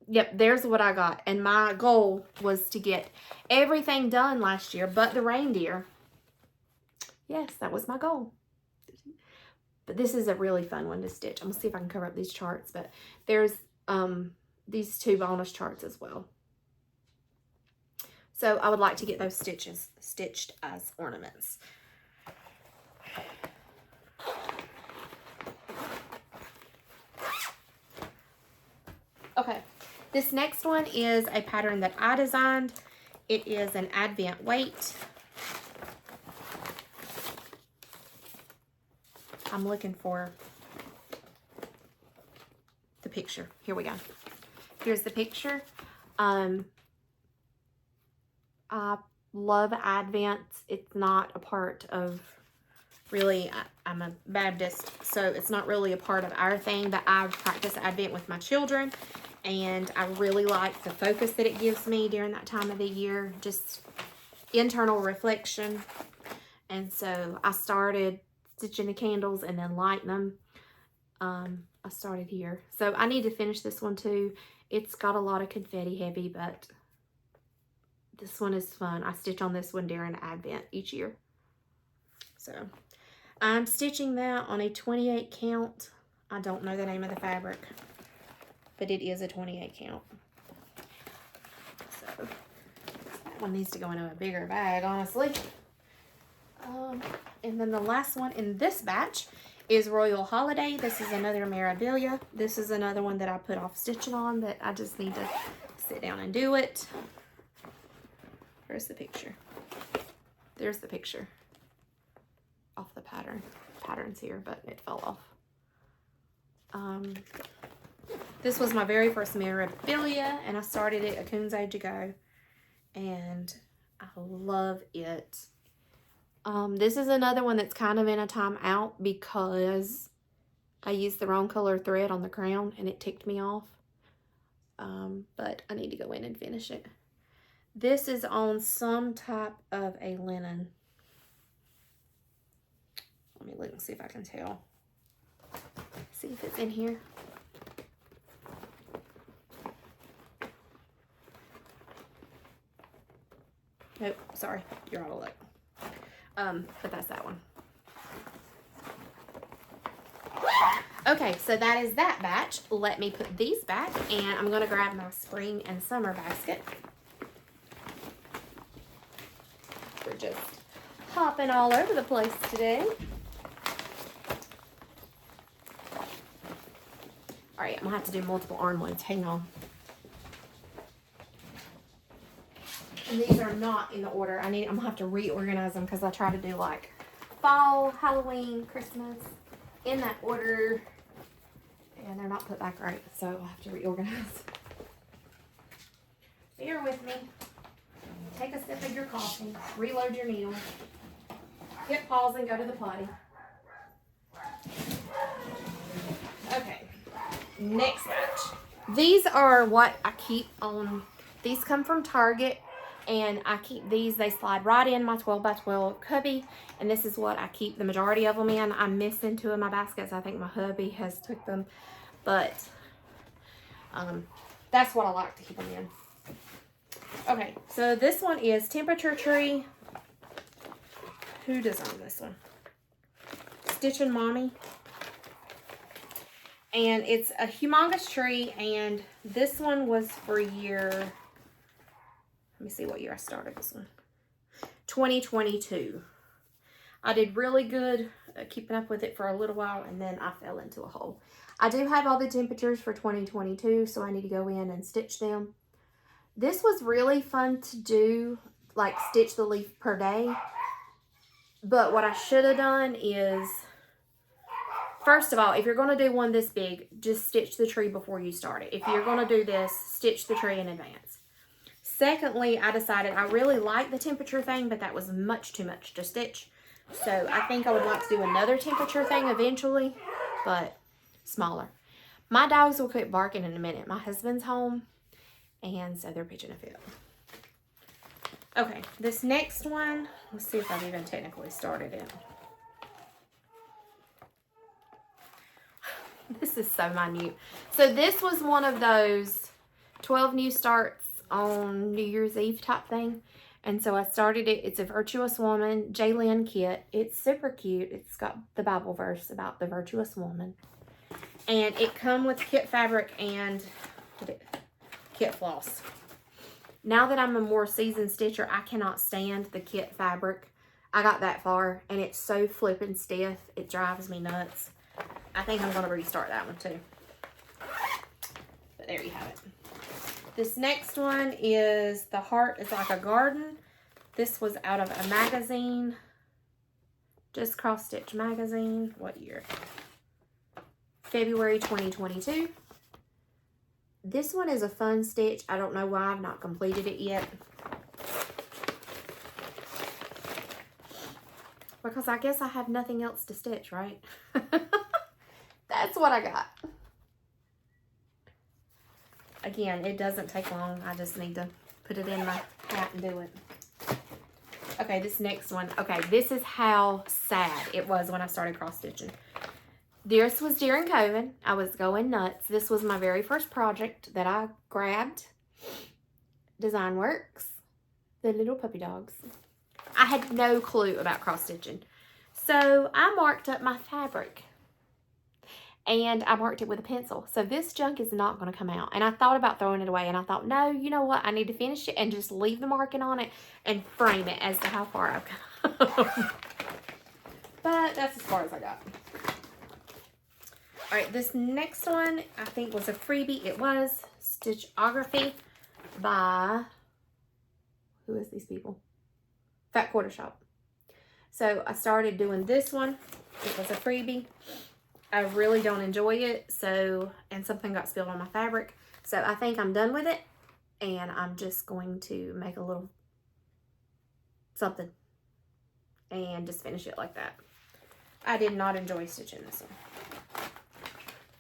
Yep, there's what I got. And my goal was to get everything done last year but the reindeer. Yes, that was my goal. But this is a really fun one to stitch. I'm gonna see if I can cover up these charts, but there's these 2 bonus charts as well. So I would like to get those stitched as ornaments. Okay, this next one is a pattern that I designed. It is an Advent weight. I'm looking for the picture. Here we go. Here's the picture. I love Advent. It's not a part of, really, I'm a Baptist, so it's not really a part of our thing, but I practice Advent with my children, and I really like the focus that it gives me during that time of the year, just internal reflection. And so I started stitching the candles and then lighting them. I started here. So I need to finish this one too. It's got a lot of confetti heavy, but this one is fun. I stitch on this one during Advent each year. So I'm stitching that on a 28 count. I don't know the name of the fabric, but it is a 28 count. So that one needs to go into a bigger bag, honestly. And then the last one in this batch is Royal Holiday. This is another Mirabilia. This is another one that I put off stitching on that I just need to sit down and do it. Where's the picture? There's the picture off the pattern. Pattern's here, but it fell off. This was my very first Mirabilia, and I started it a coon's age ago, and I love it. This is another one that's kind of in a timeout because I used the wrong color thread on the crown and it ticked me off. But I need to go in and finish it. This is on some type of a linen. Let me look and see if I can tell. See if it's in here. Nope, sorry, you're out of luck. But that's that one. Okay, so that is that batch. Let me put these back, and I'm going to grab my spring and summer basket. We're just hopping all over the place today. All right, I'm going to have to do multiple arm ones. Hang on. And these are not in the order. I'm going to have to reorganize them because I try to do like fall, Halloween, Christmas in that order. And they're not put back right, so I'll have to reorganize. Bear with me. Take a sip of your coffee. Reload your needle. Hit pause and go to the potty. Okay. Next batch. These are what I keep on. These come from Target. And I keep these, they slide right in my 12 by 12 cubby. And this is what I keep the majority of them in. I'm missing 2 of my baskets. I think my hubby has took them. But that's what I like to keep them in. Okay, so this one is Temperature Tree. Who designed this one? Stitchin' Mommy. And it's a humongous tree. And this one was for year... Let me see what year I started this one. 2022. I did really good keeping up with it for a little while, and then I fell into a hole. I do have all the temperatures for 2022, so I need to go in and stitch them. This was really fun to do, like stitch the leaf per day. But what I should have done is, first of all, if you're going to do one this big, just stitch the tree before you start it. If you're going to do this, stitch the tree in advance. Secondly, I decided I really like the temperature thing, but that was much too much to stitch. So I think I would like to do another temperature thing eventually, but smaller. My dogs will quit barking in a minute. My husband's home, and so they're pitching a fit. Okay, this next one, let's see if I've even technically started it. This is so minute. So this was one of those 12 new starts on New Year's Eve type thing. And so I started it. It's a Virtuous Woman Jaylyn kit. It's super cute. It's got the Bible verse about the virtuous woman. And it come with kit fabric and kit floss. Now that I'm a more seasoned stitcher, I cannot stand the kit fabric. I got that far, and it's so flippin' stiff. It drives me nuts. I think I'm going to restart that one too. But there you have it. This next one is The Heart is Like a Garden. This was out of a magazine. Just Cross Stitch magazine. What year? February 2022. This one is a fun stitch. I don't know why I've not completed it yet. Because I guess I have nothing else to stitch, right? That's what I got. Again, it doesn't take long. I just need to put it in my hat and do it. Okay, this next one. Okay, this is how sad it was when I started cross stitching. This was during Coven. I was going nuts. This was my very first project that I grabbed. Design Works. The little puppy dogs. I had no clue about cross stitching. So I marked up my fabric. And I marked it with a pencil. So this junk is not going to come out. And I thought about throwing it away. And I thought, no, you know what? I need to finish it and just leave the marking on it and frame it as to how far I've come. But that's as far as I got. All right, this next one I think was a freebie. It was Stitchography by, who is these people? Fat Quarter Shop. So I started doing this one. It was a freebie. I really don't enjoy it, and something got spilled on my fabric. So I think I'm done with it, and I'm just going to make a little something and just finish it like that. I did not enjoy stitching this one.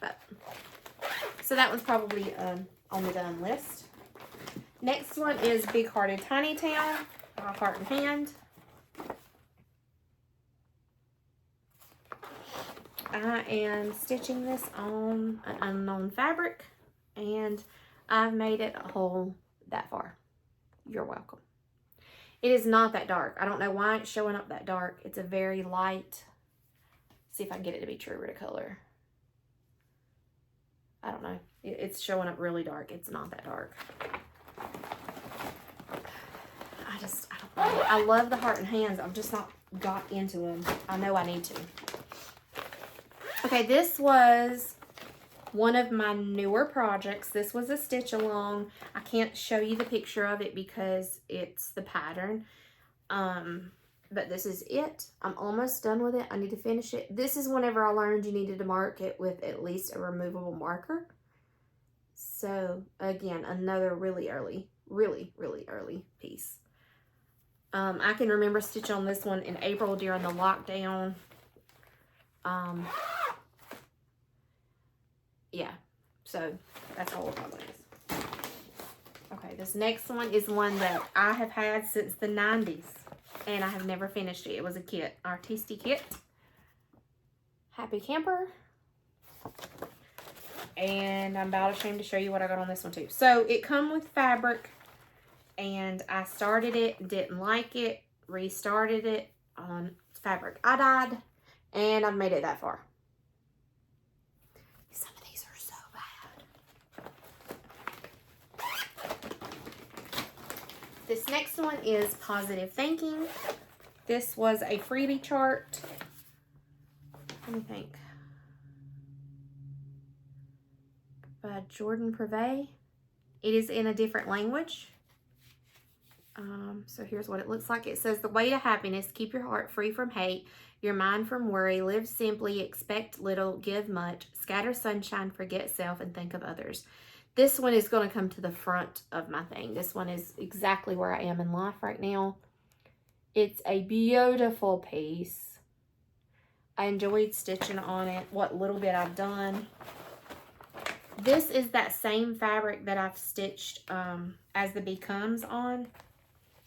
But, so that one's probably on the done list. Next one is Big Hearted Tiny Town, Heart and Hand. I am stitching this on an unknown fabric, and I've made it a whole that far. You're welcome. It is not that dark. I don't know why it's showing up that dark. It's a very light. See if I can get it to be truer to color. I don't know. It's showing up really dark. It's not that dark. I don't know. I love the heart and hands. I've just not got into them. I know I need to. Okay, this was one of my newer projects. This was a stitch along. I can't show you the picture of it because it's the pattern. But this is it. I'm almost done with it. I need to finish it. This is whenever I learned you needed to mark it with at least a removable marker. So, again, another really early piece. I can remember stitching on this one in April during the lockdown. Yeah, so that's all that one is. Okay, this next one is one that I have had since the 90s, and I have never finished it. It was a kit, Artisty kit. Happy Camper. And I'm about ashamed to show you what I got on this one too. So it come with fabric, and I started it, didn't like it, restarted it on fabric. I died, and I've made it that far. Some of these are so bad. This next one is Positive Thinking. This was a freebie chart. Let me think. By Jordan Paray. It is in a different language. So here's what it looks like. It says, the way to happiness, keep your heart free from hate, your mind from worry, live simply, expect little, give much, scatter sunshine, forget self, and think of others. This one is going to come to the front of my thing. This one is exactly where I am in life right now. It's a beautiful piece. I enjoyed stitching on it, what little bit I've done. This is that same fabric that I've stitched as the Becomes on.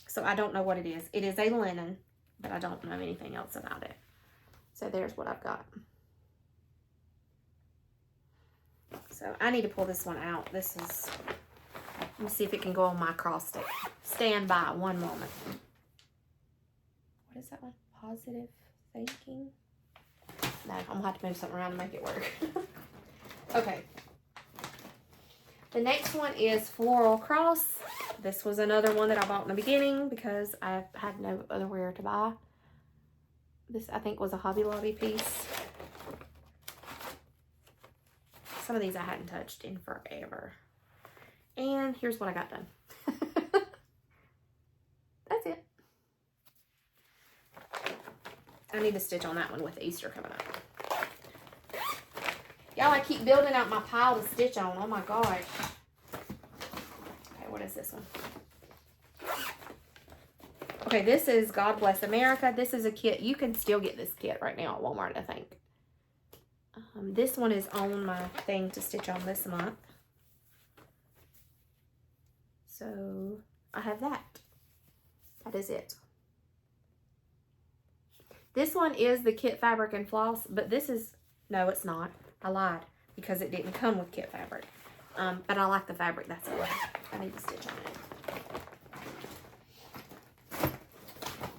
So I don't know what it is. It is a linen, but I don't know anything else about it. So there's what I've got. So I need to pull this one out. This is Let me see if it can go on my cross stick. Stand by one moment. What is that one? Positive thinking? No, I'm gonna have to move something around to make it work. Okay. The next one is Floral Cross. This was another one that I bought in the beginning because I had no otherwhere to buy. This, I think, was a Hobby Lobby piece. Some of these I hadn't touched in forever. And here's what I got done. That's it. I need to stitch on that one with Easter coming up. Y'all, I keep building out my pile to stitch on. Oh my gosh. Okay, what is this one? Okay, this is God Bless America. This is a kit. You can still get this kit right now at Walmart, I think. This one is on my thing to stitch on this month. So, I have that. That is it. This one is the kit fabric and floss, but this is, no, it's not. I lied because it didn't come with kit fabric. But I like the fabric. That's all I need to stitch on it.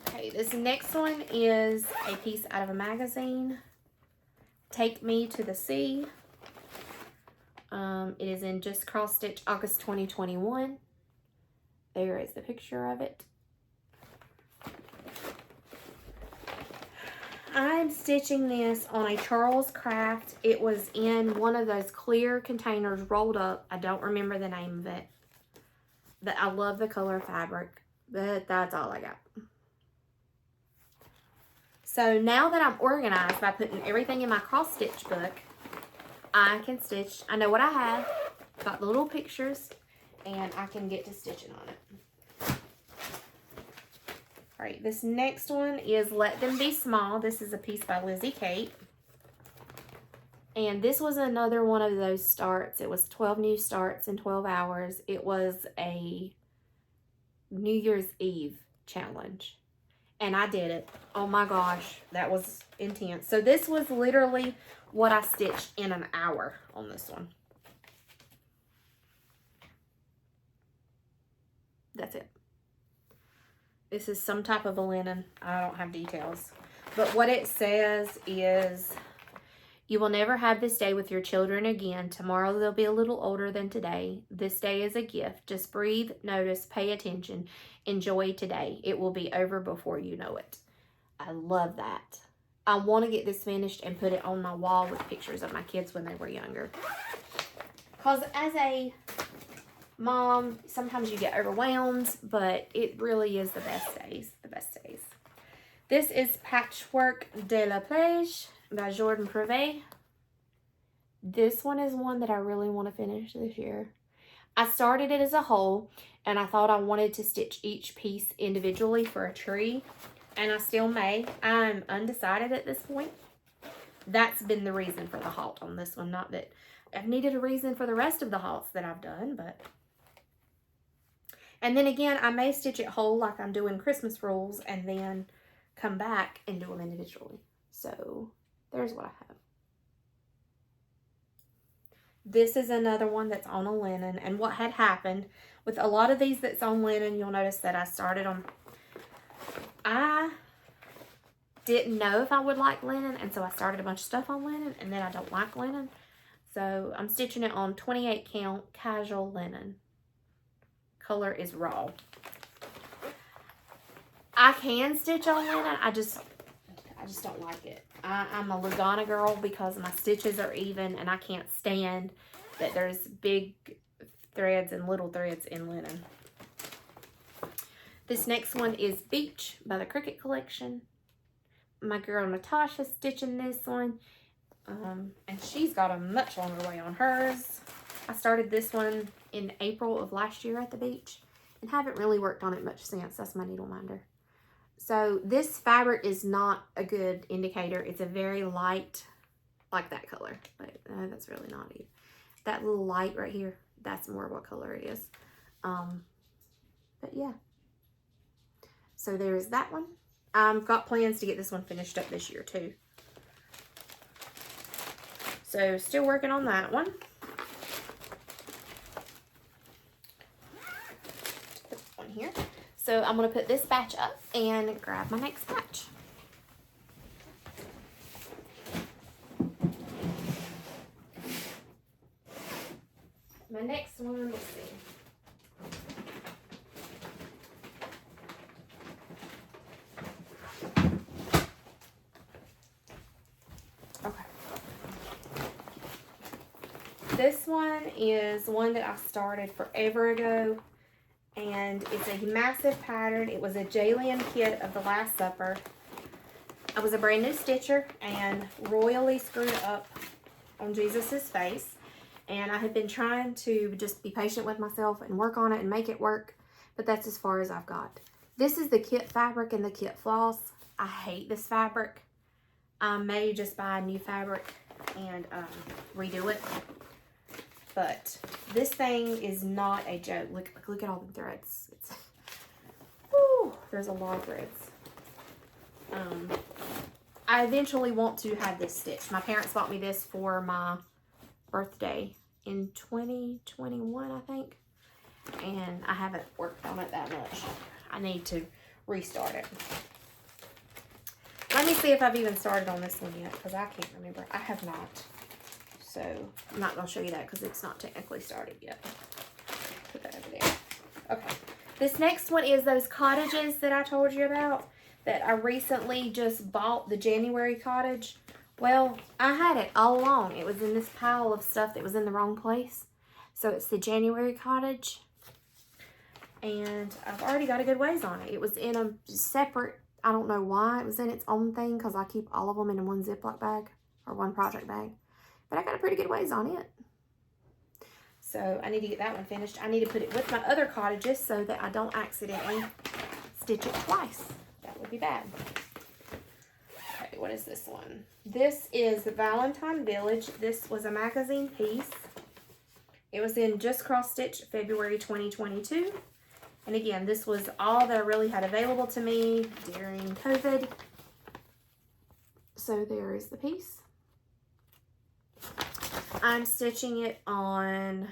Okay, this next one is a piece out of a magazine. Take Me to the Sea. It is in Just Cross Stitch August 2021. There is the picture of it. I'm stitching this on a Charles Craft. It was in one of those clear containers rolled up. I don't remember the name of it. But I love the color fabric. But that's all I got. So now that I'm organized by putting everything in my cross stitch book, I can stitch. I know what I have. Got the little pictures. And I can get to stitching on it. Alright, this next one is Let Them Be Small. This is a piece by Lizy Kate. And this was another one of those starts. It was 12 new starts in 12 hours. It was a New Year's Eve challenge. And I did it. Oh my gosh, that was intense. So this was literally what I stitched in an hour on this one. That's it. This is some type of a linen. I don't have details. But what it says is, you will never have this day with your children again. Tomorrow they'll be a little older than today. This day is a gift. Just breathe, notice, pay attention. Enjoy today. It will be over before you know it. I love that. I want to get this finished and put it on my wall with pictures of my kids when they were younger. Because as a mom, sometimes you get overwhelmed, but it really is the best days. The best days. This is Patchwork de la Plage by Jordan Privé. This one is one that I really want to finish this year. I started it as a whole, and I thought I wanted to stitch each piece individually for a tree, and I still may. I'm undecided at this point. That's been the reason for the halt on this one. Not that I've needed a reason for the rest of the halts that I've done, but... And then again, I may stitch it whole like I'm doing Christmas rules and then come back and do them individually. So, there's what I have. This is another one that's on a linen. And what had happened with a lot of these that's on linen, you'll notice that I started on... I didn't know if I would like linen, and so I started a bunch of stuff on linen, and then I don't like linen. So, I'm stitching it on 28 count casual linen. Color is raw. I can stitch on linen. I just don't like it. I'm a Lugana girl because my stitches are even, and I can't stand that there's big threads and little threads in linen. This next one is Beach by the Cricut collection. My girl Natasha stitching this one. And she's got a much longer way on hers. I started this one in April of last year at the beach and haven't really worked on it much since. That's my needle minder. So this fabric is not a good indicator. It's a very light, like that color. But that's really not it. That little light right here, that's more what color it is. But yeah. So there's that one. I've got plans to get this one finished up this year too. So still working on that one. So I'm going to put this batch up and grab my next batch. My next one, let's see. Okay. This one is one that I started forever ago, and it's a massive pattern. It was a Jalen kit of the Last Supper. I was a brand new stitcher and royally screwed up on Jesus's face. And I had been trying to just be patient with myself and work on it and make it work. But that's as far as I've got. This is the kit fabric and the kit floss. I hate this fabric. I may just buy new fabric and redo it. But this thing is not a joke. Look at all the threads. Whew, there's a lot of threads. I eventually want to have this stitched. My parents bought me this for my birthday in 2021, I think, and I haven't worked on it that much. I need to restart it. Let me see if I've even started on this one yet, because I can't remember. I have not, so I'm not going to show you that because it's not technically started yet. Put that over there. Okay, this next one is those cottages that I told you about, that I recently just bought, the January cottage. Well, I had it all along. It was in this pile of stuff that was in the wrong place. So it's the January cottage. And I've already got a good ways on it. It was in a separate, I don't know why it was in its own thing, because I keep all of them in one Ziploc bag or one project bag. But I got a pretty good ways on it. So I need to get that one finished. I need to put it with my other cottages so that I don't accidentally stitch it twice. That would be bad. Okay, what is this one? This is the Valentine Village. This was a magazine piece. It was in Just Cross Stitch February 2022. And again, this was all that I really had available to me during COVID. So there is the piece. I'm stitching it on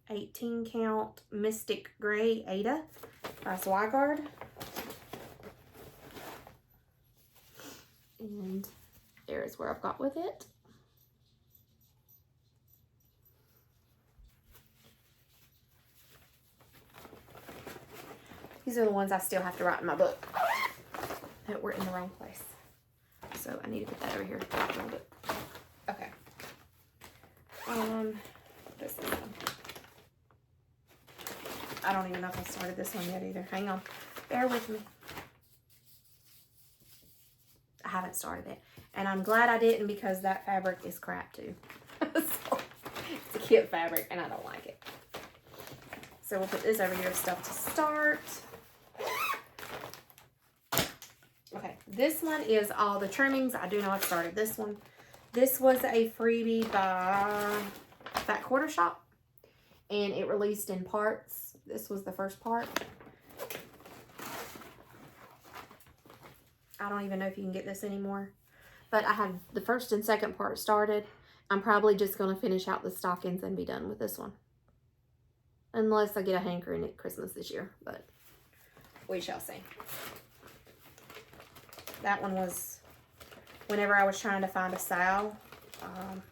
18 count Mystic Gray Ada by Swigard. And there is where I've got with it. These are the ones I still have to write in my book that were in the wrong place. So I need to put that over here. Okay. This one. I don't even know if I started this one yet either. Hang on. Bear with me. I haven't started it. And I'm glad I didn't, because that fabric is crap too. So, it's a kit fabric and I don't like it. So we'll put this over here, stuff to start. Okay, this one is all the trimmings. I do know I've started this one. This was a freebie by Fat Quarter Shop, and it released in parts. This was the first part. I don't even know if you can get this anymore, but I have the first and second part started. I'm probably just going to finish out the stockings and be done with this one, unless I get a hankering at Christmas this year, but we shall see. That one was whenever I was trying to find a sow.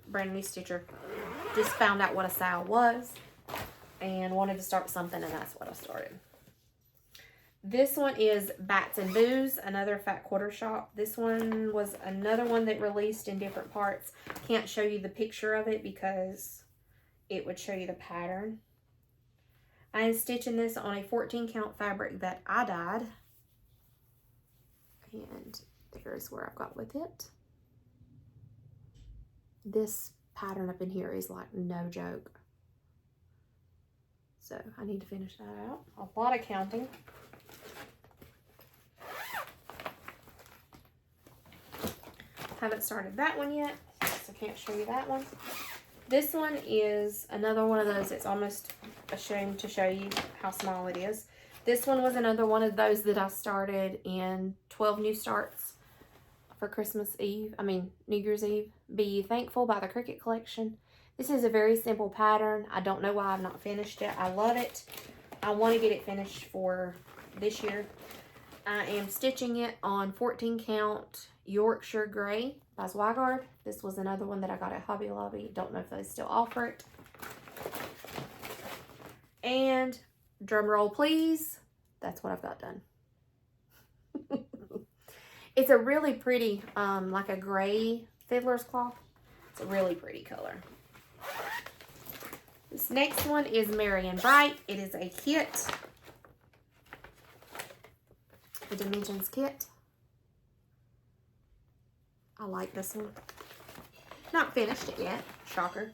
Brand new stitcher just found out what a sow was and wanted to start something, and that's what I started. This one is Bats and Booze, another Fat Quarter Shop. This one was another one that released in different parts. Can't show you the picture of it because it would show you the pattern. I am stitching this on a 14 count fabric that I dyed. And there's where I've got with it. This pattern up in here is like no joke. So I need to finish that out. A lot of counting. Haven't started that one yet, so can't show you that one. This one is another one of those that's almost ashamed to show you how small it is. This one was another one of those that I started in 12 New Starts for New Year's Eve. Be You Thankful by the Cricut collection. This is a very simple pattern. I don't know why I've not finished it. I love it. I want to get it finished for this year. I am stitching it on 14 count Yorkshire Gray by Zweigart. This was another one that I got at Hobby Lobby. Don't know if they still offer it. And drum roll please, that's what I've got done. It's a really pretty, like a gray fiddler's cloth. It's a really pretty color. This next one is Merry and Bright. It is a kit. The Dimensions kit. I like this one. Not finished it yet. Shocker.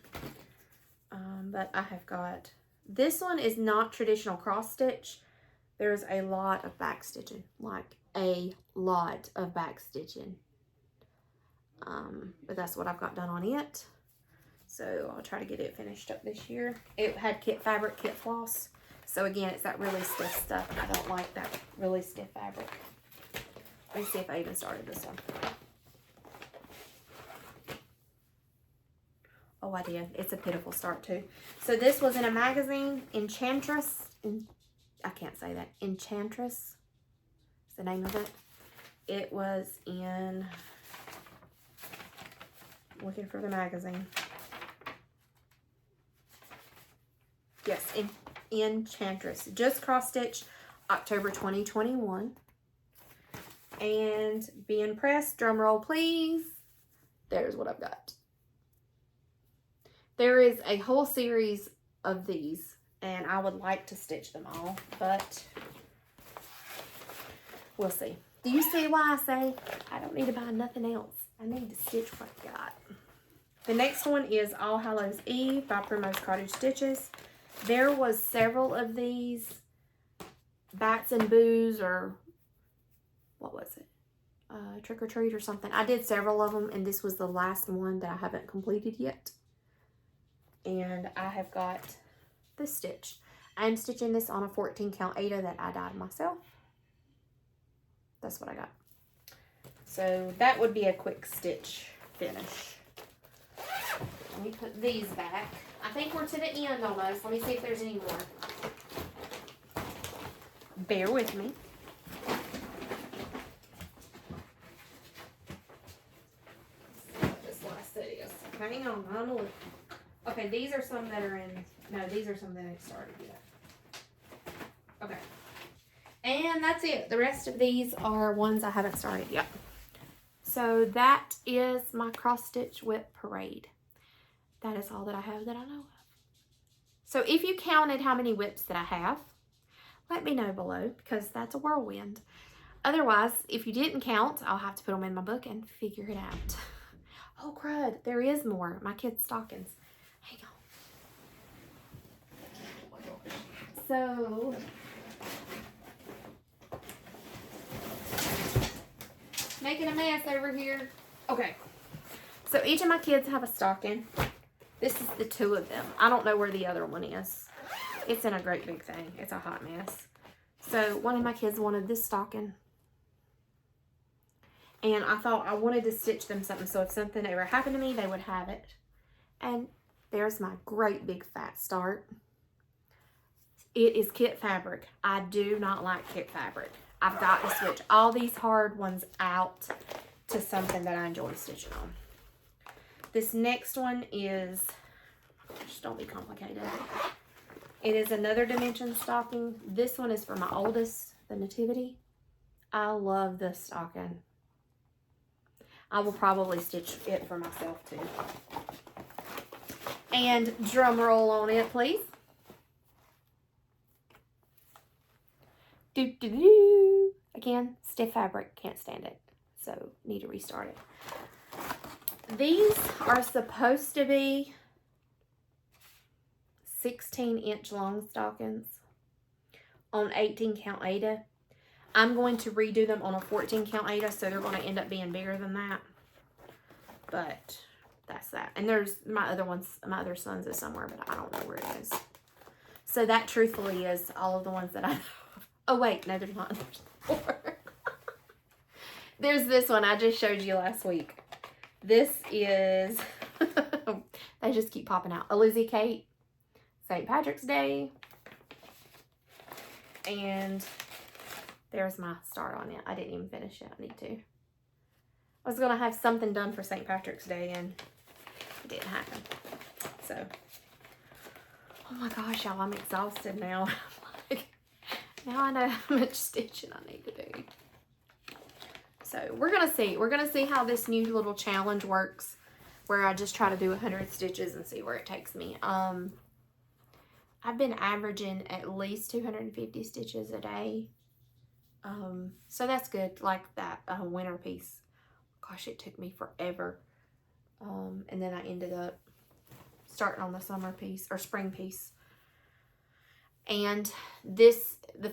But I have got... This one is not traditional cross stitch. There's a lot of back stitching. Like a lot of back stitching. But that's what I've got done on it. So I'll try to get it finished up this year. It had kit fabric, kit floss. So again, it's that really stiff stuff. I don't like that really stiff fabric. Let me see if I even started this one. Oh, I did. It's a pitiful start too. So this was in a magazine, Enchantress. I can't say that. Enchantress is the name of it. It was in... Looking for the magazine. Yes, Enchantress. Just cross stitch, October 2021. And being pressed, drum roll please. There's what I've got. There is a whole series of these, and I would like to stitch them all, but we'll see. Do you see why I say I don't need to buy nothing else? I need to stitch what I got. The next one is All Hallows Eve by Primrose Cottage Stitches. There was several of these Bats and Boos, or what was it? Trick or Treat or something. I did several of them, and this was the last one that I haven't completed yet. And I have got this stitch. I'm stitching this on a 14 count Aida that I dyed myself. That's what I got. So that would be a quick stitch finish. Let me put these back. I think we're to the end almost. Let me see if there's any more. Bear with me. This last set is. Hang on, I'm gonna look. Okay, these are some that are in. No, these are some that I've started yet. Okay. And that's it. The rest of these are ones I haven't started yet. So that is my cross stitch WIP Parade. That is all that I have that I know of. So if you counted how many WIPs that I have, let me know below, because that's a whirlwind. Otherwise, if you didn't count, I'll have to put them in my book and figure it out. Oh crud, there is more. My kids' stockings. Hang on. So making a mess over here. Okay, so each of my kids have a stocking. This is the two of them. I don't know where the other one is. It's in a great big thing. It's a hot mess. So one of my kids wanted this stocking, and I thought I wanted to stitch them something, so if something ever happened to me, they would have it. And there's my great big fat start. It is kit fabric. I do not like kit fabric. I've got to switch all these hard ones out to something that I enjoy stitching on. This next one is, just don't be complicated. It is another dimension stocking. This one is for my oldest, the Nativity. I love this stocking. I will probably stitch it for myself too. And drum roll on it, please. Do do do. Again, stiff fabric, can't stand it. So need to restart it. These are supposed to be 16-inch long stockings on 18 count Aida. I'm going to redo them on a 14 count Aida, so they're going to end up being bigger than that. But that's that. And there's my other ones, my other son's is somewhere, but I don't know where it is. So that truthfully is all of the ones that I know. Oh wait, no, there's not. There's four. There's this one I just showed you last week. This is, they just keep popping out. A Lizy Kate, St. Patrick's Day. And There's my start on it. I didn't even finish it. I need to. I was going to have something done for St. Patrick's Day, and it didn't happen. So, oh my gosh, y'all, I'm exhausted now. Like, now I know how much stitching I need to do. So, we're going to see. We're going to see how this new little challenge works, where I just try to do 100 stitches and see where it takes me. I've been averaging at least 250 stitches a day. So that's good. Like that winter piece. Gosh, it took me forever. And then I ended up starting on the summer piece or spring piece. And the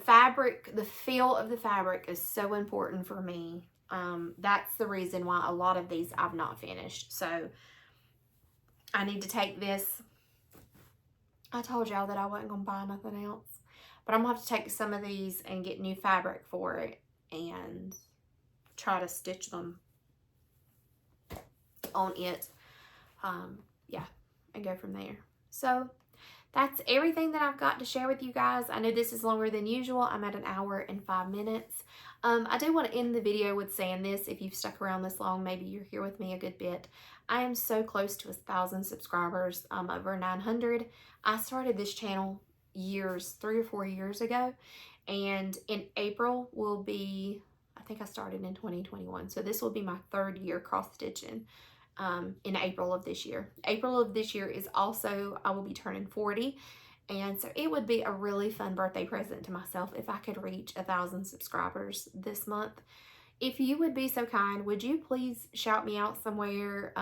fabric, the feel of the fabric is so important for me. That's the reason why a lot of these I've not finished. So I need to take this. I told y'all that I wasn't going to buy nothing else. But I'm going to have to take some of these and get new fabric for it and try to stitch them on it. Yeah, and go from there. So that's everything that I've got to share with you guys. I know this is longer than usual. I'm at 1 hour and 5 minutes. I do want to end the video with saying this. If you've stuck around this long, maybe you're here with me a good bit. I am so close to 1,000 subscribers, over 900. I started this channel 3 or 4 years ago, and in April will be, I think I started in 2021, so this will be my 3rd year cross stitching in April of this year. April of this year is also, I will be turning 40, and so it would be a really fun birthday present to myself if I could reach 1,000 subscribers this month. If you would be so kind, would you please shout me out somewhere,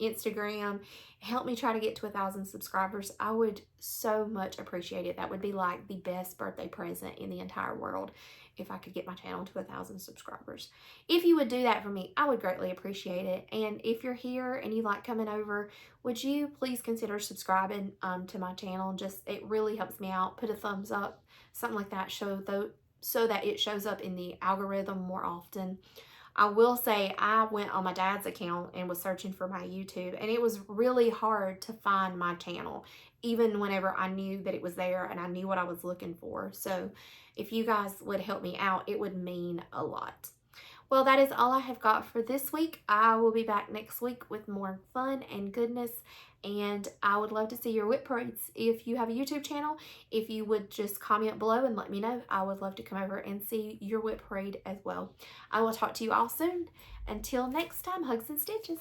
Instagram, help me try to get to 1,000 subscribers. I would so much appreciate it. That would be like the best birthday present in the entire world if I could get my channel to 1,000 subscribers. If you would do that for me, I would greatly appreciate it. And if you're here and you like coming over, would you please consider subscribing to my channel? Just, it really helps me out. Put a thumbs up, something like that, so that it shows up in the algorithm more often. I will say I went on my dad's account and was searching for my YouTube, and it was really hard to find my channel, even whenever I knew that it was there and I knew what I was looking for. So if you guys would help me out, it would mean a lot. Well, that is all I have got for this week. I will be back next week with more fun and goodness, and I would love to see your WIP parades. If you have a YouTube channel, if you would just comment below and let me know, I would love to come over and see your WIP parade as well. I will talk to you all soon. Until next time, hugs and stitches.